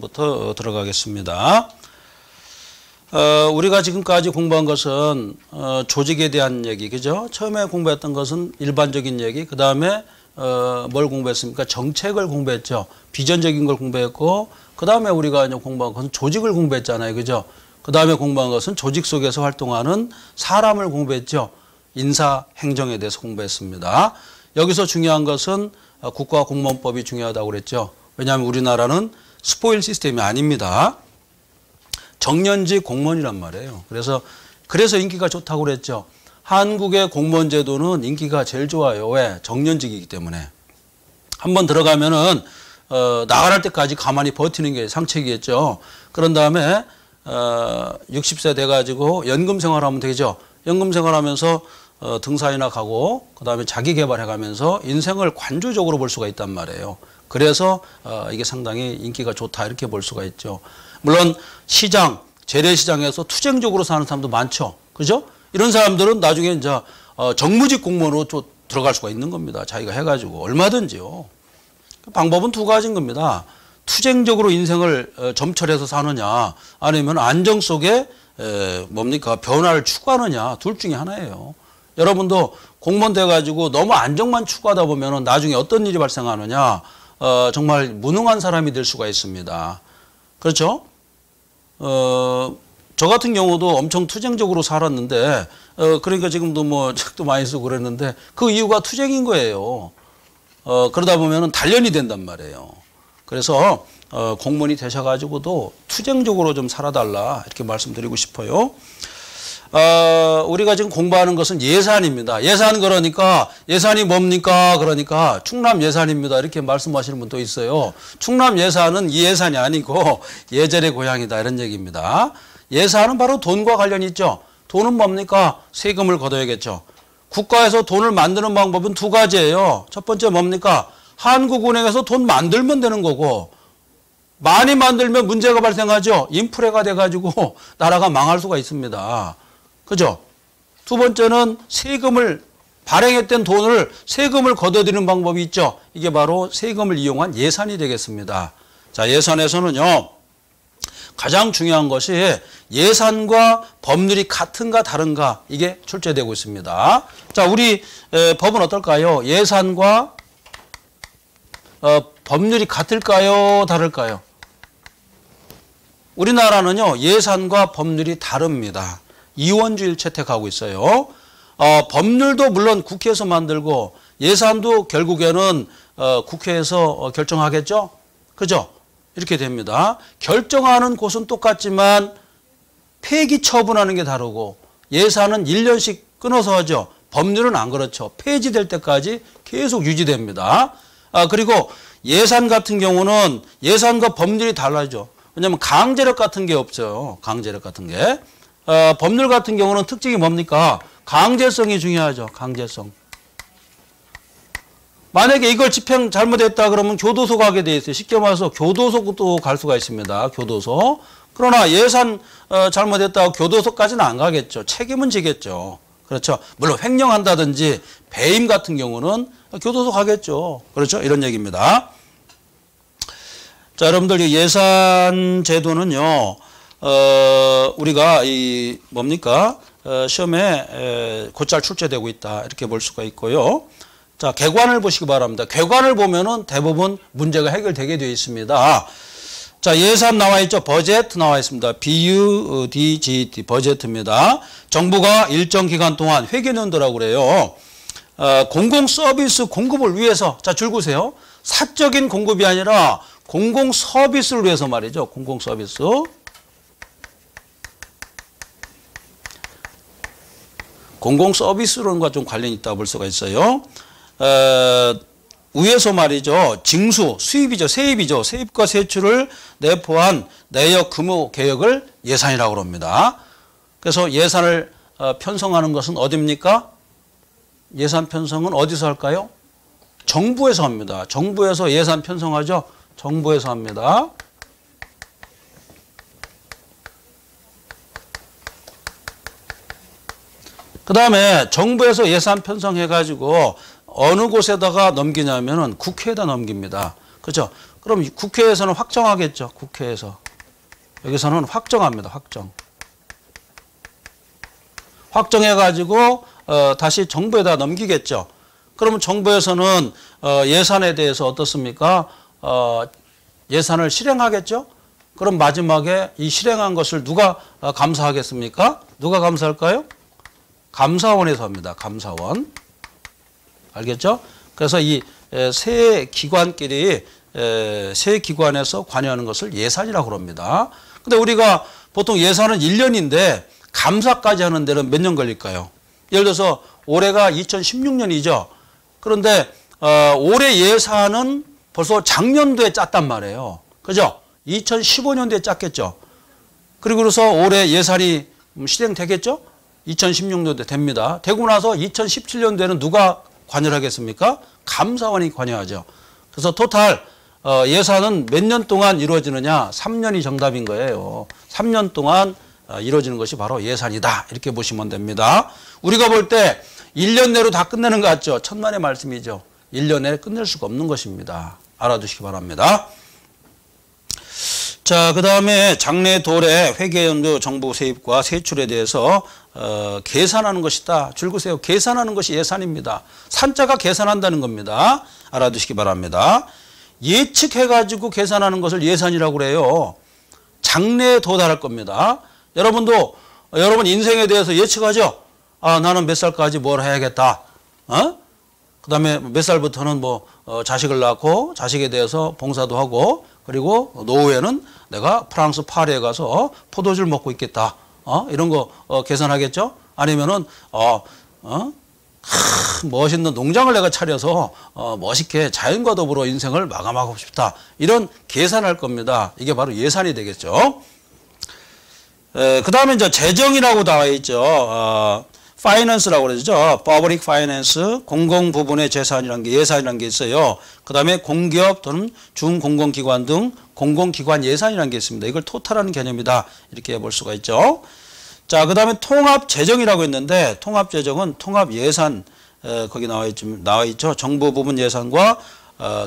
부터 들어가겠습니다. 우리가 지금까지 공부한 것은 조직에 대한 얘기, 그죠? 처음에 공부했던 것은 일반적인 얘기, 그 다음에 뭘 공부했습니까? 정책을 공부했죠. 비전적인 걸 공부했고, 그 다음에 우리가 이제 공부한 것은 조직을 공부했잖아요, 그죠? 그 다음에 공부한 것은 조직 속에서 활동하는 사람을 공부했죠. 인사, 행정에 대해서 공부했습니다. 여기서 중요한 것은 국가공무원법이 중요하다고 그랬죠. 왜냐하면 우리나라는 스포일 시스템이 아닙니다. 정년직 공무원이란 말이에요. 그래서 인기가 좋다고 그랬죠. 한국의 공무원 제도는 인기가 제일 좋아요. 왜? 정년직이기 때문에. 한번 들어가면은 나갈 때까지 가만히 버티는 게 상책이겠죠. 그런 다음에 60세 돼가지고 연금 생활하면 되죠. 연금 생활하면서 등산이나 가고 그 다음에 자기 개발해가면서 인생을 관조적으로 볼 수가 있단 말이에요. 그래서 이게 상당히 인기가 좋다 이렇게 볼 수가 있죠. 물론 시장, 재래시장에서 투쟁적으로 사는 사람도 많죠. 그죠? 이런 사람들은 나중에 이제 정무직 공무원으로 또 들어갈 수가 있는 겁니다. 자기가 해가지고 얼마든지요. 방법은 두 가지인 겁니다. 투쟁적으로 인생을 점철해서 사느냐 아니면 안정 속에 변화를 추구하느냐 둘 중에 하나예요. 여러분도 공무원 돼가지고 너무 안정만 추구하다 보면 나중에 어떤 일이 발생하느냐 정말 무능한 사람이 될 수가 있습니다. 그렇죠? 저 같은 경우도 엄청 투쟁적으로 살았는데 그러니까 지금도 뭐 책도 많이 쓰고 그랬는데 그 이유가 투쟁인 거예요. 그러다 보면 단련이 된단 말이에요. 그래서 공무원이 되셔가지고도 투쟁적으로 좀 살아달라 이렇게 말씀드리고 싶어요. 우리가 지금 공부하는 것은 예산입니다. 예산 그러니까 예산이 뭡니까? 그러니까 충남 예산입니다. 이렇게 말씀하시는 분도 있어요. 충남 예산은 이 예산이 아니고 예절의 고향이다 이런 얘기입니다. 예산은 바로 돈과 관련이 있죠. 돈은 뭡니까? 세금을 걷어야겠죠. 국가에서 돈을 만드는 방법은 두 가지예요. 첫 번째 뭡니까? 한국은행에서 돈 만들면 되는 거고 많이 만들면 문제가 발생하죠. 인플레가 돼가지고 나라가 망할 수가 있습니다. 그죠? 두 번째는 세금을 발행했던 돈을 세금을 걷어들이는 방법이 있죠. 이게 바로 세금을 이용한 예산이 되겠습니다. 자, 예산에서는요. 가장 중요한 것이 예산과 법률이 같은가 다른가 이게 출제되고 있습니다. 자, 우리 법은 어떨까요? 예산과 법률이 같을까요? 다를까요? 우리나라는요. 예산과 법률이 다릅니다. 이원주의를 채택하고 있어요. 법률도 물론 국회에서 만들고 예산도 결국에는 국회에서 결정하겠죠? 그죠? 이렇게 됩니다. 결정하는 곳은 똑같지만 폐기 처분하는 게 다르고 예산은 1년씩 끊어서 하죠. 법률은 안 그렇죠. 폐지될 때까지 계속 유지됩니다. 그리고 예산 같은 경우는 예산과 법률이 달라져. 왜냐하면 강제력 같은 게 없어요. 강제력 같은 게. 법률 같은 경우는 특징이 뭡니까? 강제성이 중요하죠. 강제성. 만약에 이걸 집행 잘못했다 그러면 교도소 가게 돼 있어요. 쉽게 말해서 교도소도 갈 수가 있습니다. 교도소. 그러나 예산 잘못했다고 교도소까지는 안 가겠죠. 책임은 지겠죠. 그렇죠. 물론 횡령한다든지 배임 같은 경우는 교도소 가겠죠. 그렇죠. 이런 얘기입니다. 자, 여러분들 예산 제도는요. 우리가 시험에 곧잘 출제되고 있다 이렇게 볼 수가 있고요. 자, 객관을 보시기 바랍니다. 객관을 보면은 대부분 문제가 해결되게 되어 있습니다. 자, 예산 나와 있죠. 버젯 나와 있습니다. BUDGT 버젯입니다. 정부가 일정 기간 동안 회계연도라고 그래요. 공공 서비스 공급을 위해서 자, 줄 보세요. 사적인 공급이 아니라 공공 서비스를 위해서 말이죠. 공공 서비스. 공공 서비스론과 좀 관련이 있다고 볼 수가 있어요. 위에서 말이죠. 징수, 수입이죠. 세입이죠. 세입과 세출을 내포한 내역 의무 개혁을 예산이라고 합니다. 그래서 예산을 편성하는 것은 어디입니까? 예산 편성은 어디서 할까요? 정부에서 합니다. 정부에서 예산 편성하죠. 정부에서 합니다. 그 다음에 정부에서 예산 편성해가지고 어느 곳에다가 넘기냐면은 국회에다 넘깁니다. 그렇죠? 그럼 국회에서는 확정하겠죠. 국회에서. 여기서는 확정합니다. 확정. 확정해가지고 다시 정부에다 넘기겠죠. 그러면 정부에서는 예산에 대해서 어떻습니까? 예산을 실행하겠죠. 그럼 마지막에 이 실행한 것을 누가 감사하겠습니까? 누가 감사할까요? 감사원에서 합니다. 감사원. 알겠죠? 그래서 이 세 기관끼리 세 기관에서 관여하는 것을 예산이라고 합니다. 근데 우리가 보통 예산은 1년인데 감사까지 하는 데는 몇 년 걸릴까요? 예를 들어서 올해가 2016년이죠. 그런데 올해 예산은 벌써 작년도에 짰단 말이에요. 그죠? 2015년도에 짰겠죠. 그리고 그래서 올해 예산이 실행되겠죠? 2016년도에 됩니다. 되고 나서 2017년도에는 누가 관여를 하겠습니까? 감사원이 관여하죠. 그래서 토탈 예산은 몇 년 동안 이루어지느냐? 3년이 정답인 거예요. 3년 동안 이루어지는 것이 바로 예산이다. 이렇게 보시면 됩니다. 우리가 볼 때 1년 내로 다 끝내는 것 같죠? 천만의 말씀이죠. 1년 내에 끝낼 수가 없는 것입니다. 알아두시기 바랍니다. 자, 그 다음에 장래 도래 회계연도 정부 세입과 세출에 대해서 계산하는 것이다. 줄거세요. 계산하는 것이 예산입니다. 산자가 계산한다는 겁니다. 알아두시기 바랍니다. 예측해가지고 계산하는 것을 예산이라고 그래요. 장래에 도달할 겁니다. 여러분도 여러분 인생에 대해서 예측하죠. 아, 나는 몇 살까지 뭘 해야겠다. 그 다음에 몇 살부터는 자식을 낳고 자식에 대해서 봉사도 하고 그리고 노후에는 내가 프랑스 파리에 가서 포도주를 먹고 있겠다. 이런 거 계산하겠죠. 아니면은 멋있는 농장을 내가 차려서 멋있게 자연과 더불어 인생을 마감하고 싶다. 이런 계산할 겁니다. 이게 바로 예산이 되겠죠. 그 다음에 이제 재정이라고 나와 있죠. 파이낸스라고 그러죠. 퍼블릭 파이낸스, 공공 부분의 재산이라는 게 예산이라는 게 있어요. 그 다음에 공기업 또는 중공공기관 등 공공기관 예산이라는 게 있습니다. 이걸 토탈하는 개념이다. 이렇게 볼 수가 있죠. 자, 그 다음에 통합재정이라고 있는데 통합재정은 통합예산 거기 나와 있죠. 정부 부분 예산과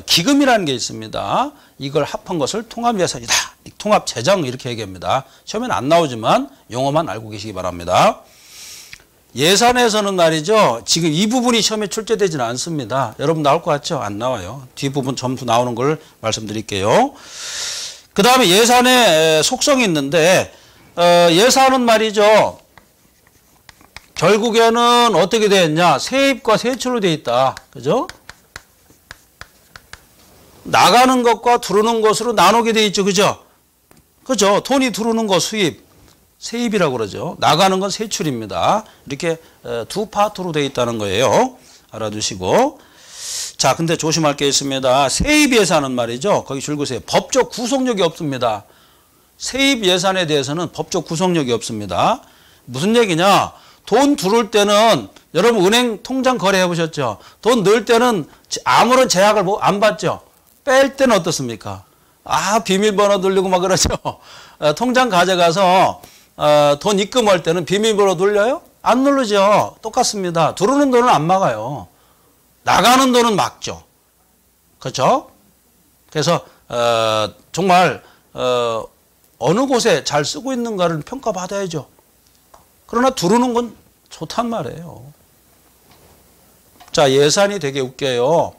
기금이라는 게 있습니다. 이걸 합한 것을 통합예산이다. 통합재정 이렇게 얘기합니다. 시험에는 안 나오지만 용어만 알고 계시기 바랍니다. 예산에서는 말이죠. 지금 이 부분이 시험에 출제되지는 않습니다. 여러분 나올 것 같죠? 안 나와요. 뒷부분 점수 나오는 걸 말씀드릴게요. 그 다음에 예산의 속성이 있는데 예산은 말이죠. 결국에는 어떻게 되어 있냐. 세입과 세출로 되어 있다. 그죠? 나가는 것과 들어오는 것으로 나누게 되어 있죠. 그죠? 그죠? 돈이 들어오는 거 수입. 세입이라고 그러죠. 나가는 건 세출입니다. 이렇게 두 파트로 되어 있다는 거예요. 알아두시고. 자, 근데 조심할 게 있습니다. 세입 예산은 말이죠. 거기 줄거세요. 법적 구속력이 없습니다. 세입 예산에 대해서는 법적 구속력이 없습니다. 무슨 얘기냐? 돈 들어올 때는 여러분 은행 통장 거래해 보셨죠? 돈 넣을 때는 아무런 제약을 안 받죠? 뺄 때는 어떻습니까? 비밀번호 누르고 막 그러죠? 통장 가져가서 돈 입금할 때는 비밀번호 눌려요? 안 누르죠. 똑같습니다. 들어오는 돈은 안 막아요. 나가는 돈은 막죠. 그렇죠? 그래서 정말 어느 곳에 잘 쓰고 있는가를 평가받아야죠. 그러나 들어오는 건 좋단 말이에요. 자, 예산이 되게 웃겨요.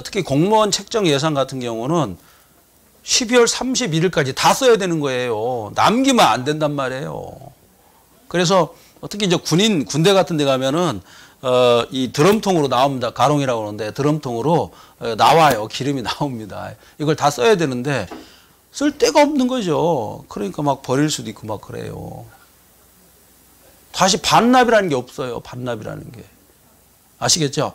특히 공무원 책정 예산 같은 경우는 12월 31일까지 다 써야 되는 거예요. 남기면 안 된단 말이에요. 그래서 특히 이제 군대 같은 데 가면은 이 드럼통으로 나옵니다. 가롱이라고 하는데 드럼통으로 나와요. 기름이 나옵니다. 이걸 다 써야 되는데 쓸 데가 없는 거죠. 그러니까 막 버릴 수도 있고 막 그래요. 다시 반납이라는 게 없어요. 반납이라는 게. 아시겠죠?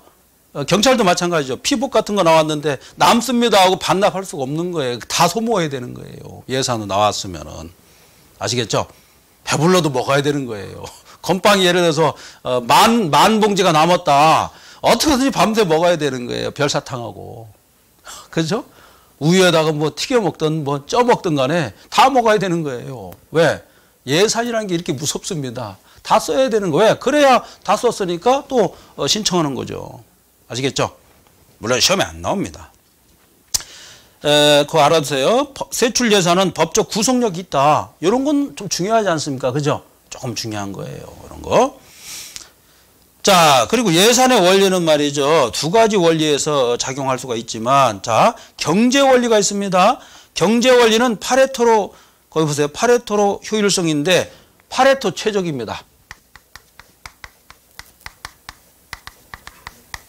경찰도 마찬가지죠. 피복 같은 거 나왔는데 남습니다 하고 반납할 수가 없는 거예요. 다 소모해야 되는 거예요. 예산으로 나왔으면은. 아시겠죠? 배불러도 먹어야 되는 거예요. 건빵이 예를 들어서 만 봉지가 남았다. 어떻게든지 밤새 먹어야 되는 거예요. 별사탕하고. 그렇죠? 우유에다가 튀겨 먹든 쪄 먹든 간에 다 먹어야 되는 거예요. 왜? 예산이라는 게 이렇게 무섭습니다. 다 써야 되는 거예요. 그래야 다 썼으니까 또 신청하는 거죠. 아시겠죠? 물론 시험에 안 나옵니다. 그거 알아두세요. 세출 예산은 법적 구속력이 있다. 이런 건 좀 중요하지 않습니까? 그죠? 조금 중요한 거예요. 이런 거. 자, 그리고 예산의 원리는 말이죠. 두 가지 원리에서 작용할 수가 있지만, 자, 경제 원리가 있습니다. 경제 원리는 파레토로, 거기 보세요. 파레토로 효율성인데, 파레토 최적입니다.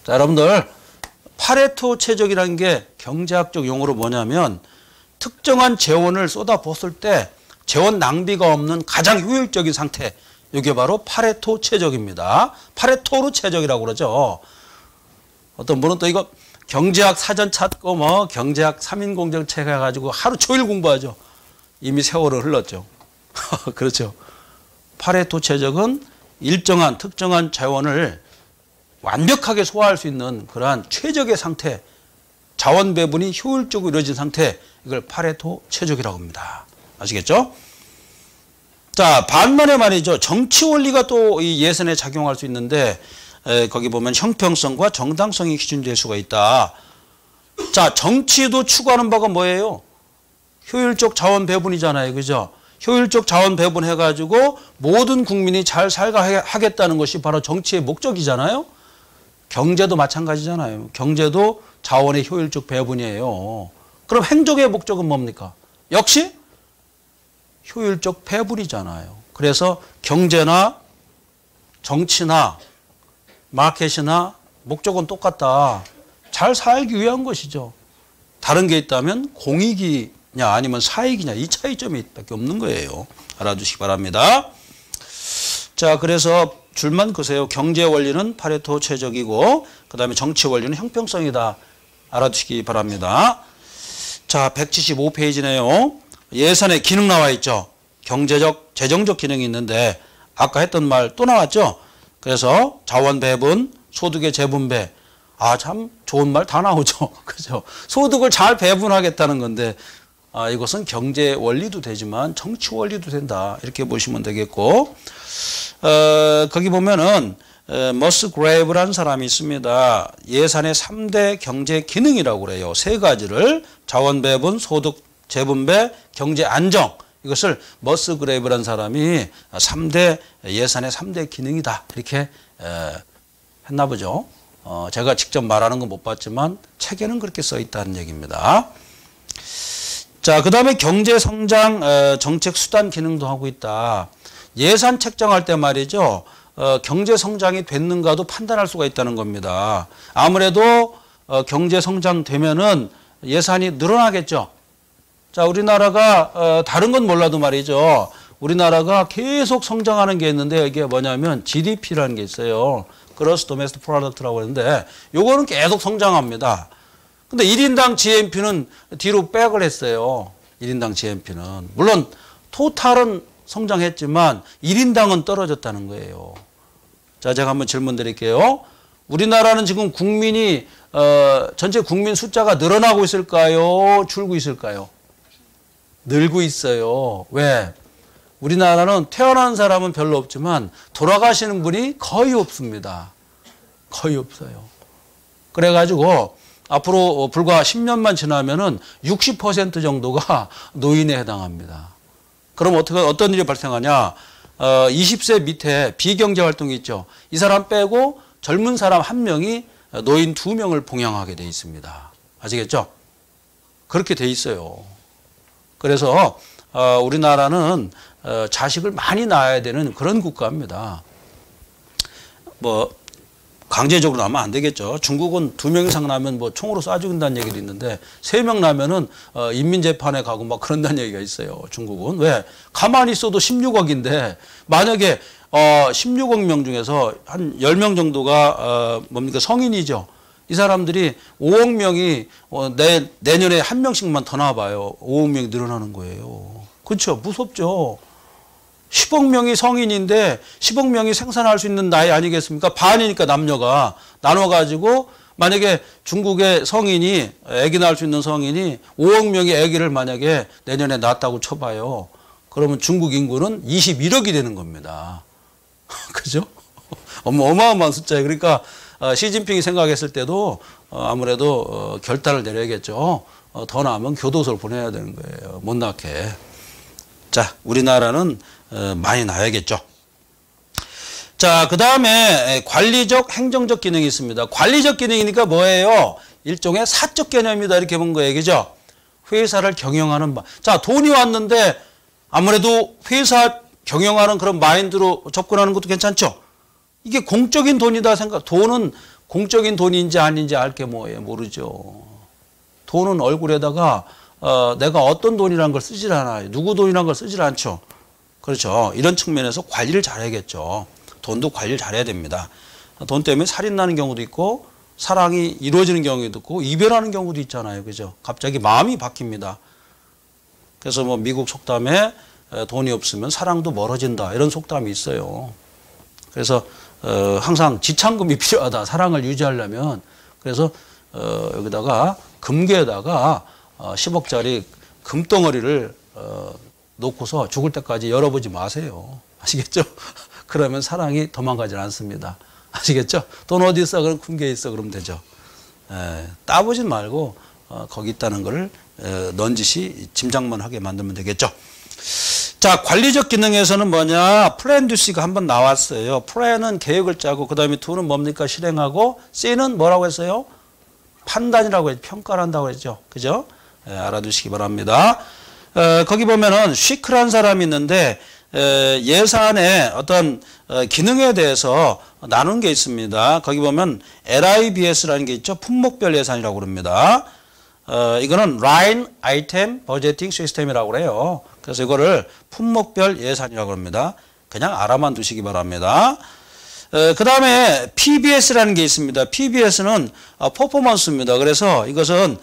자, 여러분들, 파레토 최적이라는 게 경제학적 용어로 뭐냐면, 특정한 재원을 쏟아부었을 때 재원 낭비가 없는 가장 효율적인 상태. 이게 바로 파레토 최적입니다. 파레토로 최적이라고 그러죠. 어떤 분은 또 이거 경제학 사전 찾고 뭐 경제학 3인 공정책 해가지고 하루 종일 공부하죠. 이미 세월은 흘렀죠. 그렇죠. 파레토 최적은 일정한 특정한 자원을 완벽하게 소화할 수 있는 그러한 최적의 상태, 자원 배분이 효율적으로 이루어진 상태, 이걸 파레토 최적이라고 합니다. 아시겠죠? 자, 반면에 말이죠. 정치 원리가 또 이 예산에 작용할 수 있는데, 거기 보면 형평성과 정당성이 기준될 수가 있다. 자, 정치도 추구하는 바가 뭐예요? 효율적 자원 배분이잖아요. 그죠? 효율적 자원 배분 해가지고 모든 국민이 잘 살게 하겠다는 것이 바로 정치의 목적이잖아요. 경제도 마찬가지잖아요. 경제도 자원의 효율적 배분이에요. 그럼 행정의 목적은 뭡니까? 역시 효율적 배분이잖아요. 그래서 경제나 정치나 마켓이나 목적은 똑같다. 잘 살기 위한 것이죠. 다른 게 있다면 공익이냐 아니면 사익이냐 이 차이점이 밖에 없는 거예요. 알아두시기 바랍니다. 자, 그래서 줄만 그세요. 경제 원리는 파레토 최적이고 그 다음에 정치 원리는 형평성이다. 알아두시기 바랍니다. 자, 175페이지네요. 예산의 기능 나와 있죠. 경제적, 재정적 기능이 있는데 아까 했던 말 또 나왔죠. 그래서 자원 배분, 소득의 재분배. 아, 참 좋은 말 다 나오죠. 그죠? 소득을 잘 배분하겠다는 건데 이것은 경제 원리도 되지만 정치 원리도 된다. 이렇게 보시면 되겠고 거기 보면은 머스그레이브라는 사람이 있습니다. 예산의 3대 경제 기능이라고 그래요. 세 가지를 자원 배분, 소득 재분배, 경제 안정 이것을 머스그레이브라는 사람이 3대 예산의 3대 기능이다. 이렇게 했나 보죠. 제가 직접 말하는 건 못 봤지만 책에는 그렇게 써 있다는 얘기입니다. 자, 그 다음에 경제 성장 정책 수단 기능도 하고 있다. 예산 책정할 때 말이죠. 경제 성장이 됐는가도 판단할 수가 있다는 겁니다. 아무래도 경제 성장 되면은 예산이 늘어나겠죠. 자, 우리나라가 다른 건 몰라도 말이죠. 우리나라가 계속 성장하는 게 있는데 이게 뭐냐면 GDP라는 게 있어요. Gross Domestic Product라고 하는데 요거는 계속 성장합니다. 근데 1인당 GNP는 뒤로 백을 했어요. 1인당 GNP는. 물론 토탈은 성장했지만 1인당은 떨어졌다는 거예요. 자, 제가 한번 질문 드릴게요. 우리나라는 지금 국민이 전체 국민 숫자가 늘어나고 있을까요? 줄고 있을까요? 늘고 있어요. 왜? 우리나라는 태어난 사람은 별로 없지만 돌아가시는 분이 거의 없습니다. 거의 없어요. 그래가지고 앞으로 불과 10년만 지나면은 60% 정도가 노인에 해당합니다. 그럼 어떤 일이 발생하냐? 20세 밑에 비경제 활동이 있죠. 이 사람 빼고 젊은 사람 1명이 노인 2명을 봉양하게 돼 있습니다. 아시겠죠? 그렇게 돼 있어요. 그래서 우리나라는 자식을 많이 낳아야 되는 그런 국가입니다. 뭐 강제적으로 낳으면 안 되겠죠. 중국은 2명 이상 낳으면 뭐 총으로 쏴 죽인다는 얘기도 있는데 3명 낳으면은 인민재판에 가고 막 그런다는 얘기가 있어요. 중국은. 왜? 가만히 있어도 16억인데 만약에 16억 명 중에서 한 10명 정도가 뭡니까 성인이죠. 이 사람들이 5억 명이 내년에 1명씩만 더 나와봐요. 5억 명이 늘어나는 거예요. 그렇죠? 무섭죠? 10억 명이 성인인데 10억 명이 생산할 수 있는 나이 아니겠습니까? 반이니까 남녀가 나눠가지고 만약에 중국의 성인이 아기 낳을 수 있는 성인이 5억 명의 아기를 만약에 내년에 낳았다고 쳐봐요. 그러면 중국 인구는 21억이 되는 겁니다. 그죠? 어마어마한 숫자예요. 그러니까 시진핑이 생각했을 때도 아무래도 결단을 내려야겠죠. 더 나으면 교도소를 보내야 되는 거예요. 못 낳게. 자, 우리나라는 많이 나야겠죠. 자, 그 다음에 관리적, 행정적 기능이 있습니다. 관리적 기능이니까 뭐예요? 일종의 사적 개념이다 이렇게 본 거예요. 그죠? 회사를 경영하는 자, 돈이 왔는데 아무래도 회사 경영하는 그런 마인드로 접근하는 것도 괜찮죠? 이게 공적인 돈이다 생각. 돈은 공적인 돈인지 아닌지 알 게 뭐예요? 모르죠. 돈은 얼굴에다가 내가 어떤 돈이라는 걸 쓰질 않아요. 누구 돈이라는 걸 쓰질 않죠. 그렇죠. 이런 측면에서 관리를 잘해야겠죠. 돈도 관리를 잘해야 됩니다. 돈 때문에 살인 나는 경우도 있고 사랑이 이루어지는 경우도 있고 이별하는 경우도 있잖아요. 그죠? 갑자기 마음이 바뀝니다. 그래서 뭐 미국 속담에 돈이 없으면 사랑도 멀어진다 이런 속담이 있어요. 그래서 항상 지참금이 필요하다. 사랑을 유지하려면. 그래서 여기다가 금괴에다가 10억짜리 금덩어리를 놓고서 죽을 때까지 열어보지 마세요. 아시겠죠? 그러면 사랑이 도망가질 않습니다. 아시겠죠? 돈 어디 있어? 그럼 금괴에 있어. 그러면 되죠. 따보진 말고 거기 있다는 거를 넌지시 짐작만 하게 만들면 되겠죠. 자, 관리적 기능에서는 뭐냐? 플랜 듀시가 한번 나왔어요. 플랜은 계획을 짜고 그 다음에 도는 뭡니까? 실행하고 C는 뭐라고 했어요? 판단이라고 했죠. 평가를 한다고 했죠. 그죠? 알아두시기 바랍니다. 거기 보면은 쉬크란 사람이 있는데 예산의 어떤 기능에 대해서 나눈 게 있습니다. 거기 보면 LIBS라는 게 있죠. 품목별 예산이라고 그럽니다. 이거는 Line Item Budgeting System이라고 그래요. 그래서 이거를 품목별 예산이라고 합니다. 그냥 알아만 두시기 바랍니다. 그 다음에 PBS라는 게 있습니다. PBS는 퍼포먼스입니다. 그래서 이것은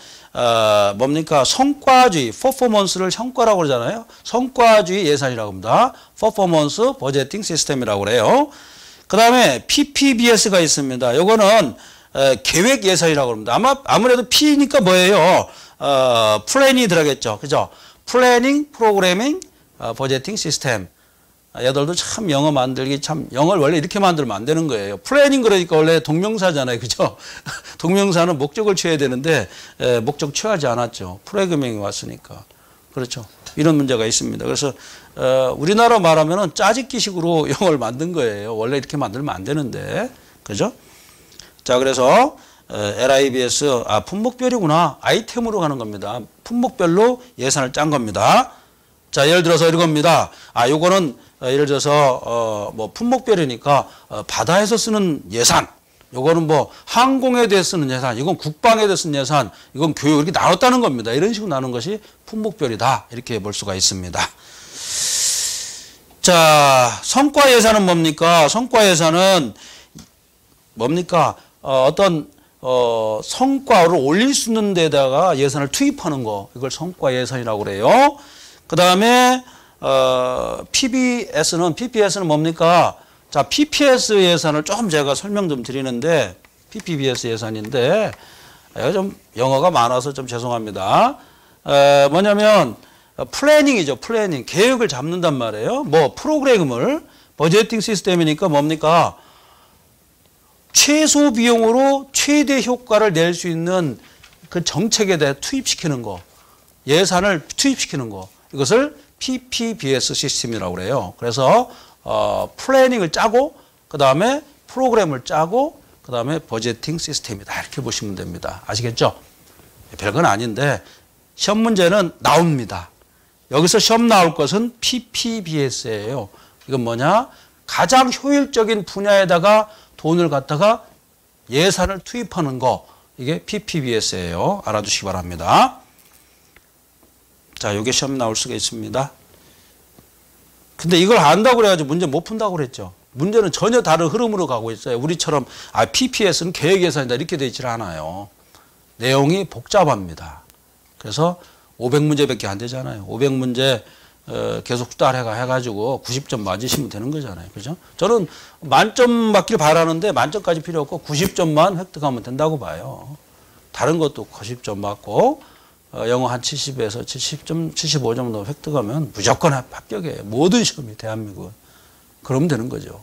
뭡니까? 성과주의, 퍼포먼스를 성과라고 그러잖아요. 성과주의 예산이라고 합니다. 퍼포먼스 버제팅 시스템이라고 그래요. 그 다음에 PPBS가 있습니다. 요거는 계획 예산이라고 합니다. 아무래도 P니까 뭐예요? 플랜이 들어가겠죠. 그죠? 플래닝, 프로그래밍, 버제팅 시스템. 얘들도 참 영어 만들기 참 영어를 원래 이렇게 만들면 안 되는 거예요. 플래닝 그러니까 원래 동명사잖아요. 그죠? 동명사는 목적을 취해야 되는데 목적 취하지 않았죠. 프로그래밍이 왔으니까. 그렇죠. 이런 문제가 있습니다. 그래서 우리나라 말하면은 짜집기식으로 영어를 만든 거예요. 원래 이렇게 만들면 안 되는데. 그죠? 자, 그래서 LIBS 품목별이구나. 아이템으로 가는 겁니다. 품목별로 예산을 짠 겁니다. 자, 예를 들어서 이겁니다. 요거는 예를 들어서 뭐 품목별이니까 바다에서 쓰는 예산. 요거는 뭐 항공에 대해 쓰는 예산. 이건 국방에 대해 쓰는 예산. 이건 교육 이렇게 나눴다는 겁니다. 이런 식으로 나눈 것이 품목별이다. 이렇게 볼 수가 있습니다. 자, 성과 예산은 뭡니까? 성과 예산은 뭡니까? 어떤 성과를 올릴 수 있는 데다가 예산을 투입하는 거. 이걸 성과 예산이라고 그래요. 그 다음에 PPS는 뭡니까? 자, PPS 예산을 조금 제가 설명 좀 드리는데 PPBS 예산인데 좀 영어가 많아서 좀 죄송합니다. 뭐냐면 플래닝이죠. 플래닝. 계획을 잡는단 말이에요. 뭐 프로그램을 버제팅 시스템이니까 뭡니까? 최소 비용으로 최대 효과를 낼 수 있는 그 정책에 대해 투입시키는 거. 예산을 투입시키는 거. 이것을 PPBS 시스템이라고 그래요. 그래서 플래닝을 짜고 그 다음에 프로그램을 짜고 그 다음에 버제팅 시스템이다. 이렇게 보시면 됩니다. 아시겠죠? 별건 아닌데 시험 문제는 나옵니다. 여기서 시험 나올 것은 PPBS예요. 이건 뭐냐? 가장 효율적인 분야에다가 돈을 갖다가 예산을 투입하는 거. 이게 PPBS예요. 알아두시기 바랍니다. 자, 요게 시험 나올 수가 있습니다. 근데 이걸 안다고 그래가지고 문제 못 푼다고 그랬죠. 문제는 전혀 다른 흐름으로 가고 있어요. 우리처럼 PPS는 계획 예산이다 이렇게 되어 있지 않아요. 내용이 복잡합니다. 그래서 500문제밖에 안 되잖아요. 500문제 계속 해가지고 90점 맞으시면 되는 거잖아요. 그죠? 저는 만점 받길 바라는데 만점까지 필요 없고 90점만 획득하면 된다고 봐요. 다른 것도 90점 맞고 영어 한 70에서 70점, 75점 정도 획득하면 무조건 합격이에요. 모든 시험이 대한민국은. 그러면 되는 거죠.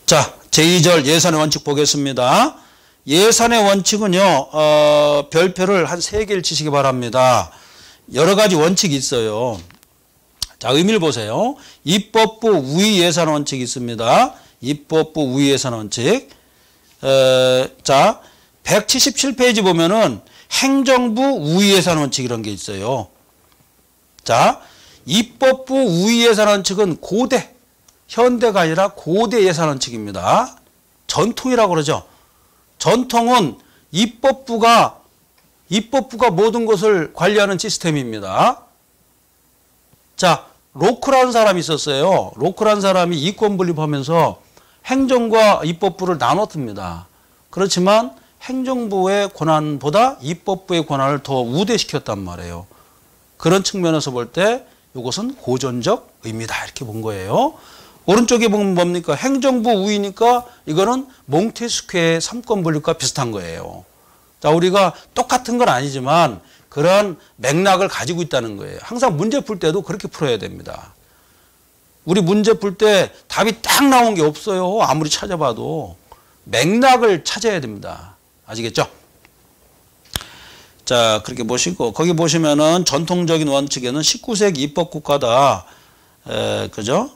자, 제2절 예산의 원칙 보겠습니다. 예산의 원칙은요, 별표를 한 3개를 치시기 바랍니다. 여러 가지 원칙이 있어요. 자, 의미를 보세요. 입법부 우위 예산 원칙이 있습니다. 입법부 우위 예산 원칙. 자, 177페이지 보면은 행정부 우위 예산 원칙 이런 게 있어요. 자, 입법부 우위 예산 원칙은 고대, 현대가 아니라 고대 예산 원칙입니다. 전통이라고 그러죠. 전통은 입법부가 모든 것을 관리하는 시스템입니다. 자, 로크라는 사람이 있었어요. 로크라는 사람이 이권 분립하면서 행정과 입법부를 나눴습니다. 그렇지만 행정부의 권한보다 입법부의 권한을 더 우대시켰단 말이에요. 그런 측면에서 볼 때 이것은 고전적 의미다 이렇게 본 거예요. 오른쪽에 보면 뭡니까? 행정부 우위니까 이거는 몽테스큐의 3권 분립과 비슷한 거예요. 자, 우리가 똑같은 건 아니지만 그런 맥락을 가지고 있다는 거예요. 항상 문제 풀 때도 그렇게 풀어야 됩니다. 우리 문제 풀 때 답이 딱 나온 게 없어요. 아무리 찾아봐도. 맥락을 찾아야 됩니다. 아시겠죠? 자, 그렇게 보시고 거기 보시면은 전통적인 원칙에는 19세기 입법국가다. 그죠?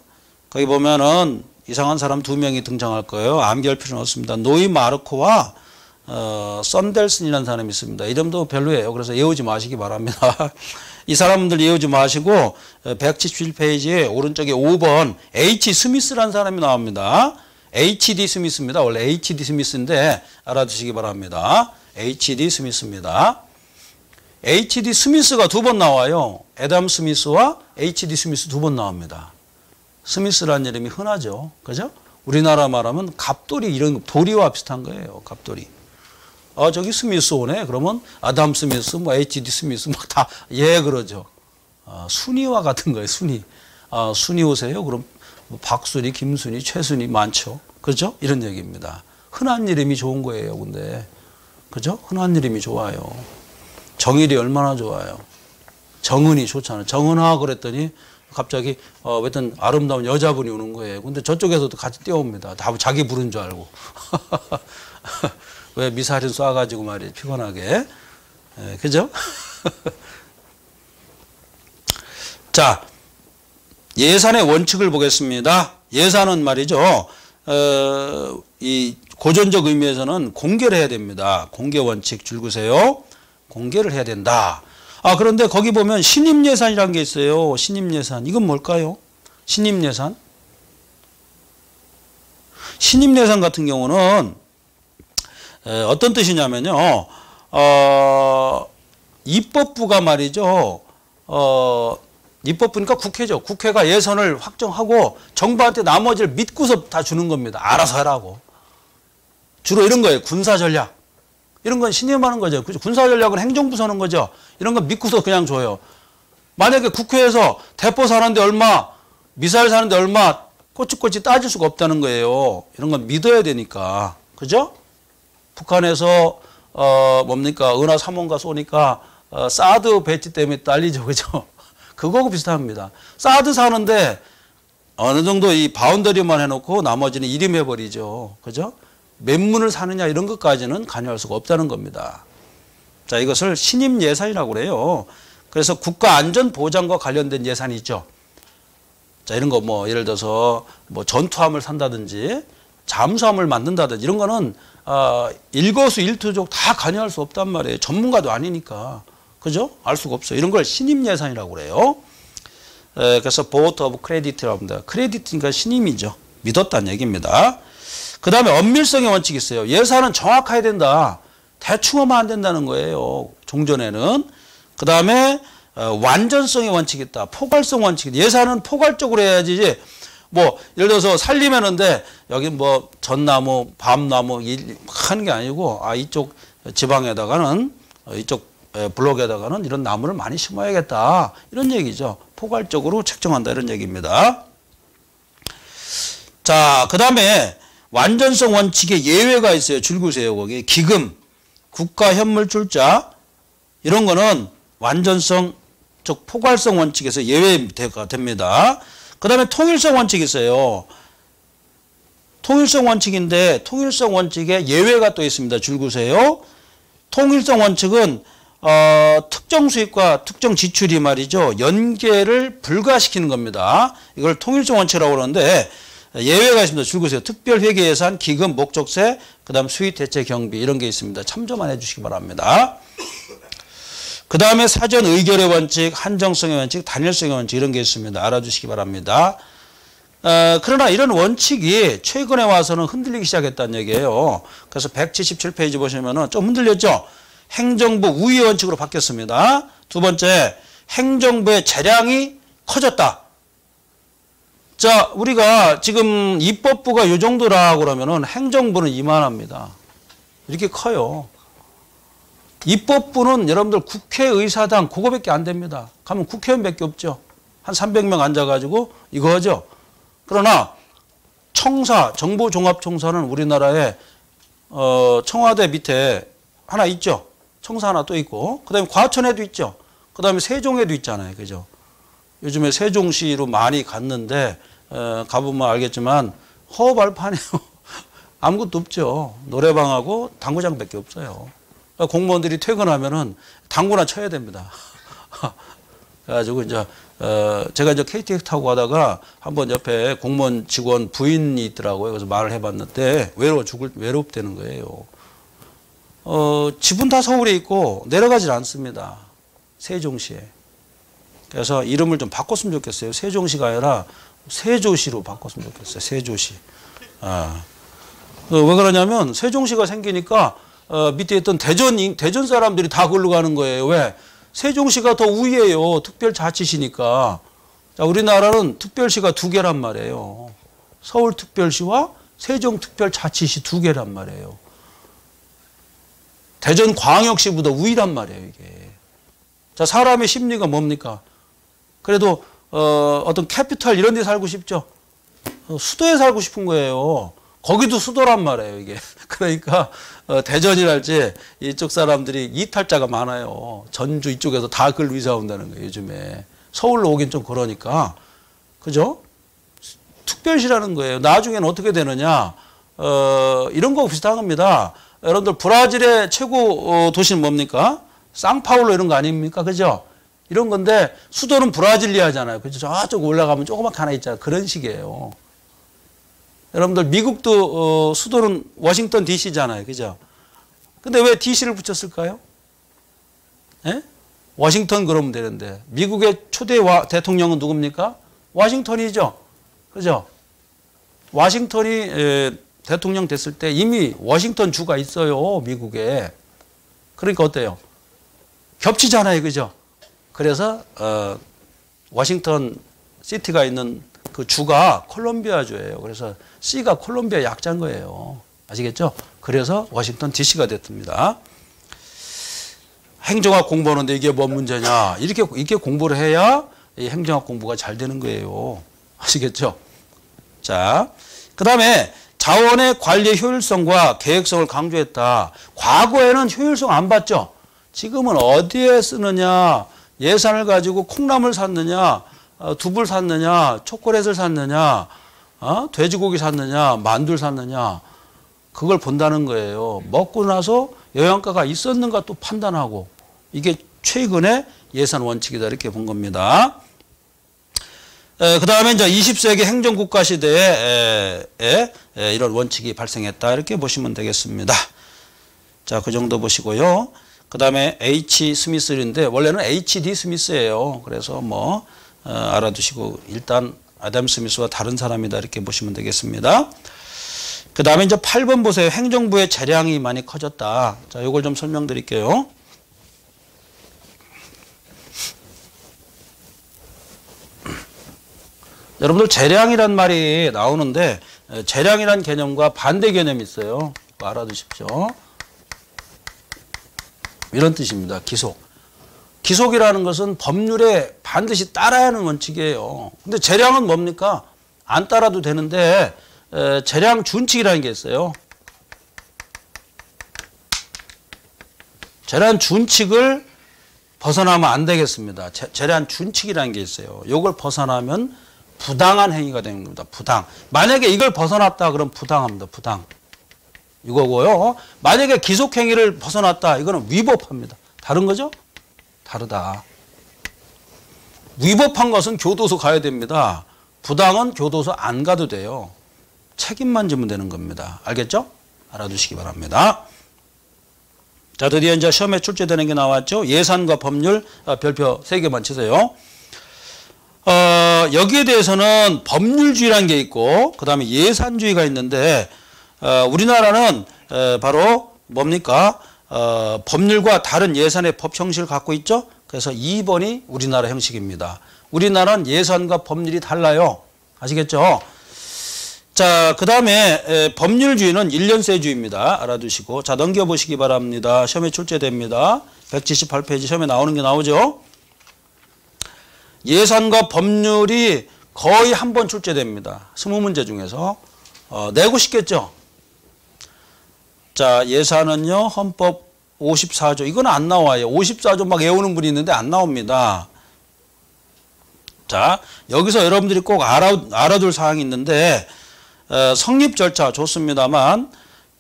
거기 보면은 이상한 사람 2명이 등장할 거예요. 암기할 필요는 없습니다. 노이 마르코와 썬델슨이라는 사람이 있습니다. 이름도 별로예요. 그래서 외우지 마시기 바랍니다. 이 사람들 외우지 마시고 177페이지에 오른쪽에 5번 H. 스미스라는 사람이 나옵니다. H.D. 스미스입니다. 원래 H.D. 스미스인데 알아두시기 바랍니다. H.D. 스미스입니다. H.D. 스미스가 2번 나와요. 애담 스미스와 H.D. 스미스 2번 나옵니다. 스미스라는 이름이 흔하죠. 그죠? 우리나라 말하면 갑돌이 이런 도리와 비슷한 거예요. 갑돌이. 저기 스미스 오네. 그러면 아담 스미스, 뭐 H.D. 스미스 막 다 예 그러죠. 순위와 같은 거예요. 순위. 순위 오세요. 그럼 뭐 박순위, 김순위, 최순위 많죠. 그죠? 이런 얘기입니다. 흔한 이름이 좋은 거예요. 근데 그죠? 흔한 이름이 좋아요. 정일이 얼마나 좋아요. 정은이 좋잖아요. 정은아 그랬더니 갑자기 어떤 아름다운 여자분이 오는 거예요. 근데 저쪽에서도 같이 뛰어옵니다. 다 자기 부른 줄 알고. 왜 미사일 쏴가지고 말이에요. 피곤하게. 그죠? 자, 예산의 원칙을 보겠습니다. 예산은 말이죠. 이 고전적 의미에서는 공개를 해야 됩니다. 공개 원칙 줄그세요. 공개를 해야 된다. 그런데 거기 보면 신임예산이라는 게 있어요. 신임예산. 이건 뭘까요? 신임예산. 신임예산 같은 경우는 어떤 뜻이냐면요. 입법부가 말이죠. 입법부니까 국회죠. 국회가 예산을 확정하고 정부한테 나머지를 믿고서 다 주는 겁니다. 알아서 하라고. 주로 이런 거예요. 군사전략. 이런 건 신임하는 거죠. 군사전략은 행정부 서는 거죠. 이런 건 믿고서 그냥 줘요. 만약에 국회에서 대포 사는데 얼마, 미사일 사는데 얼마 꼬치꼬치 따질 수가 없다는 거예요. 이런 건 믿어야 되니까. 그죠? 북한에서 뭡니까? 은하 3호인가 쏘니까 사드 배치 때문에 딸리죠. 그죠? 그거하고 비슷합니다. 사드 사는데 어느 정도 이 바운더리만 해놓고 나머지는 일임해버리죠. 그죠? 몇 문을 사느냐 이런 것까지는 관여할 수가 없다는 겁니다. 자, 이것을 신임 예산이라고 그래요. 그래서 국가 안전 보장과 관련된 예산이 있죠. 자, 이런 거 뭐 예를 들어서 뭐 전투함을 산다든지 잠수함을 만든다든지 이런 거는 일거수일투족 다 관여할 수 없단 말이에요. 전문가도 아니니까. 그죠? 알 수가 없어요. 이런 걸 신임 예산이라고 그래요. 그래서 보트 오브 크레디트라고 합니다. 크레디트니까 신임이죠. 믿었다는 얘기입니다. 그 다음에 엄밀성의 원칙이 있어요. 예산은 정확해야 된다. 대충 하면 안 된다는 거예요. 종전에는. 그 다음에 완전성의 원칙이 있다. 포괄성 원칙이 있다. 예산은 포괄적으로 해야지. 뭐 예를 들어서 살림했는데 여기 뭐 전나무, 밤나무 하는 게 아니고 이쪽 지방에다가는 이쪽 블록에다가는 이런 나무를 많이 심어야겠다. 이런 얘기죠. 포괄적으로 책정한다. 이런 얘기입니다. 자, 그 다음에 완전성 원칙에 예외가 있어요. 줄구세요. 거기 기금, 국가 현물 출자 이런 거는 완전성, 즉 포괄성 원칙에서 예외가 됩니다. 그 다음에 통일성 원칙이 있어요. 통일성 원칙인데 통일성 원칙에 예외가 또 있습니다. 줄 그으세요. 통일성 원칙은 특정 수입과 특정 지출이 말이죠. 연계를 불가시키는 겁니다. 이걸 통일성 원칙이라고 그러는데 예외가 있습니다. 줄 그으세요. 특별회계예산, 기금, 목적세, 그다음 수입 대체 경비 이런 게 있습니다. 참조만 해주시기 바랍니다. 그 다음에 사전 의결의 원칙, 한정성의 원칙, 단일성의 원칙 이런 게 있습니다. 알아주시기 바랍니다. 그러나 이런 원칙이 최근에 와서는 흔들리기 시작했다는 얘기예요. 그래서 177페이지 보시면은 좀 흔들렸죠. 행정부 우위 원칙으로 바뀌었습니다. 두 번째, 행정부의 재량이 커졌다. 자, 우리가 지금 입법부가 이 정도라고 그러면은 행정부는 이만합니다. 이렇게 커요. 입법부는 여러분들 국회의사당 그거밖에 안 됩니다. 가면 국회의원밖에 없죠. 한 300명 앉아가지고 이거 하죠. 그러나 청사, 정보종합청사는 우리나라에 청와대 밑에 하나 있죠. 청사 하나 또 있고, 그 다음에 과천에도 있죠. 그 다음에 세종에도 있잖아요. 그죠? 요즘에 세종시로 많이 갔는데 가보면 알겠지만 허허벌판이에요. 아무것도 없죠. 노래방하고 당구장밖에 없어요. 공무원들이 퇴근하면은 당구나 쳐야 됩니다. 그래가지고 이제 제가 이제 KTX 타고 가다가 한번 옆에 공무원 직원 부인이 있더라고요. 그래서 말을 해봤는데 외롭다는 거예요. 집은 다 서울에 있고 내려가질 않습니다. 세종시에. 그래서 이름을 좀 바꿨으면 좋겠어요. 세종시가 아니라 세조시로 바꿨으면 좋겠어요. 세조시. 왜 그러냐면 세종시가 생기니까 밑에 있던 대전 사람들이 다 걸로 가는 거예요. 왜? 세종시가 더 우위예요. 특별자치시니까. 자, 우리나라는 특별시가 두 개란 말이에요. 서울특별시와 세종특별자치시 두 개란 말이에요. 대전광역시보다 우위란 말이에요, 이게. 자, 사람의 심리가 뭡니까? 그래도 어떤 캐피탈 이런 데 살고 싶죠? 수도에 살고 싶은 거예요. 거기도 수도란 말이에요, 이게. 그러니까 대전이랄지 이쪽 사람들이 이탈자가 많아요. 전주 이쪽에서 다 글로 이사 온다는 거예요, 요즘에. 서울로 오긴 좀 그러니까. 그죠? 특별시라는 거예요. 나중에는 어떻게 되느냐. 이런 거 비슷한 겁니다. 여러분들 브라질의 최고 도시는 뭡니까? 상파울로 이런 거 아닙니까? 그죠? 이런 건데 수도는 브라질리아잖아요. 그죠? 저쪽 올라가면 조그맣게 하나 있잖아요. 그런 식이에요. 여러분들 미국도 수도는 워싱턴 DC잖아요. 그죠? 근데 왜 DC를 붙였을까요? 예? 워싱턴 그러면 되는데 미국의 초대 대통령은 누굽니까? 워싱턴이죠. 그죠? 워싱턴이 대통령 됐을 때 이미 워싱턴 주가 있어요. 미국에. 그러니까 어때요? 겹치잖아요. 그죠? 그래서 워싱턴 시티가 있는 그 주가 콜롬비아주예요. 그래서 C가 콜롬비아 약자인 거예요. 아시겠죠? 그래서 워싱턴 DC가 됐습니다. 행정학 공부하는데 이게 뭔 문제냐? 이렇게 공부를 해야 이 행정학 공부가 잘 되는 거예요. 아시겠죠? 자, 그 다음에 자원의 관리 효율성과 계획성을 강조했다. 과거에는 효율성 안 봤죠? 지금은 어디에 쓰느냐? 예산을 가지고 콩나물 샀느냐? 두부를 샀느냐? 초콜릿을 샀느냐? 돼지고기 샀느냐? 만두를 샀느냐? 그걸 본다는 거예요. 먹고 나서 영양가가 있었는가 또 판단하고. 이게 최근의 예산 원칙이다. 이렇게 본 겁니다. 그 다음에 이제 20세기 행정국가 시대에 이런 원칙이 발생했다. 이렇게 보시면 되겠습니다. 자, 그 정도 보시고요. 그 다음에 H. 스미스인데 원래는 H.D. 스미스예요. 그래서 뭐 알아두시고 일단 아담 스미스와 다른 사람이다. 이렇게 보시면 되겠습니다. 그 다음에 이제 8번 보세요. 행정부의 재량이 많이 커졌다. 자, 요걸 좀 설명드릴게요. 여러분들 재량이란 말이 나오는데 재량이란 개념과 반대 개념이 있어요. 알아두십시오. 이런 뜻입니다. 기속. 기속이라는 것은 법률에 반드시 따라야 하는 원칙이에요. 근데 재량은 뭡니까? 안 따라도 되는데 재량 준칙이라는 게 있어요. 재량 준칙을 벗어나면 안 되겠습니다. 재량 준칙이라는 게 있어요. 이걸 벗어나면 부당한 행위가 되는 겁니다. 부당. 만약에 이걸 벗어났다 그럼 부당합니다. 부당. 이거고요. 만약에 기속행위를 벗어났다 이거는 위법합니다. 다른 거죠? 다르다. 위법한 것은 교도소 가야 됩니다. 부당은 교도소 안 가도 돼요. 책임만 지면 되는 겁니다. 알겠죠? 알아두시기 바랍니다. 자, 드디어 이제 시험에 출제되는 게 나왔죠. 예산과 법률 별표 3개만 치세요. 여기에 대해서는 법률주의라는 게 있고 그 다음에 예산주의가 있는데 우리나라는 바로 뭡니까? 법률과 다른 예산의 법 형식을 갖고 있죠. 그래서 2번이 우리나라 형식입니다. 우리나라는 예산과 법률이 달라요. 아시겠죠? 자, 그 다음에 법률주의는 1년제주의입니다. 알아두시고. 자, 넘겨보시기 바랍니다. 시험에 출제됩니다. 178페이지 시험에 나오는 게 나오죠. 예산과 법률이 거의 한 번 출제됩니다. 20문제 중에서. 내고 싶겠죠? 자, 예산은요, 헌법 54조. 이건 안 나와요. 54조 막 외우는 분이 있는데 안 나옵니다. 자, 여기서 여러분들이 꼭 알아둘 사항이 있는데, 성립 절차 좋습니다만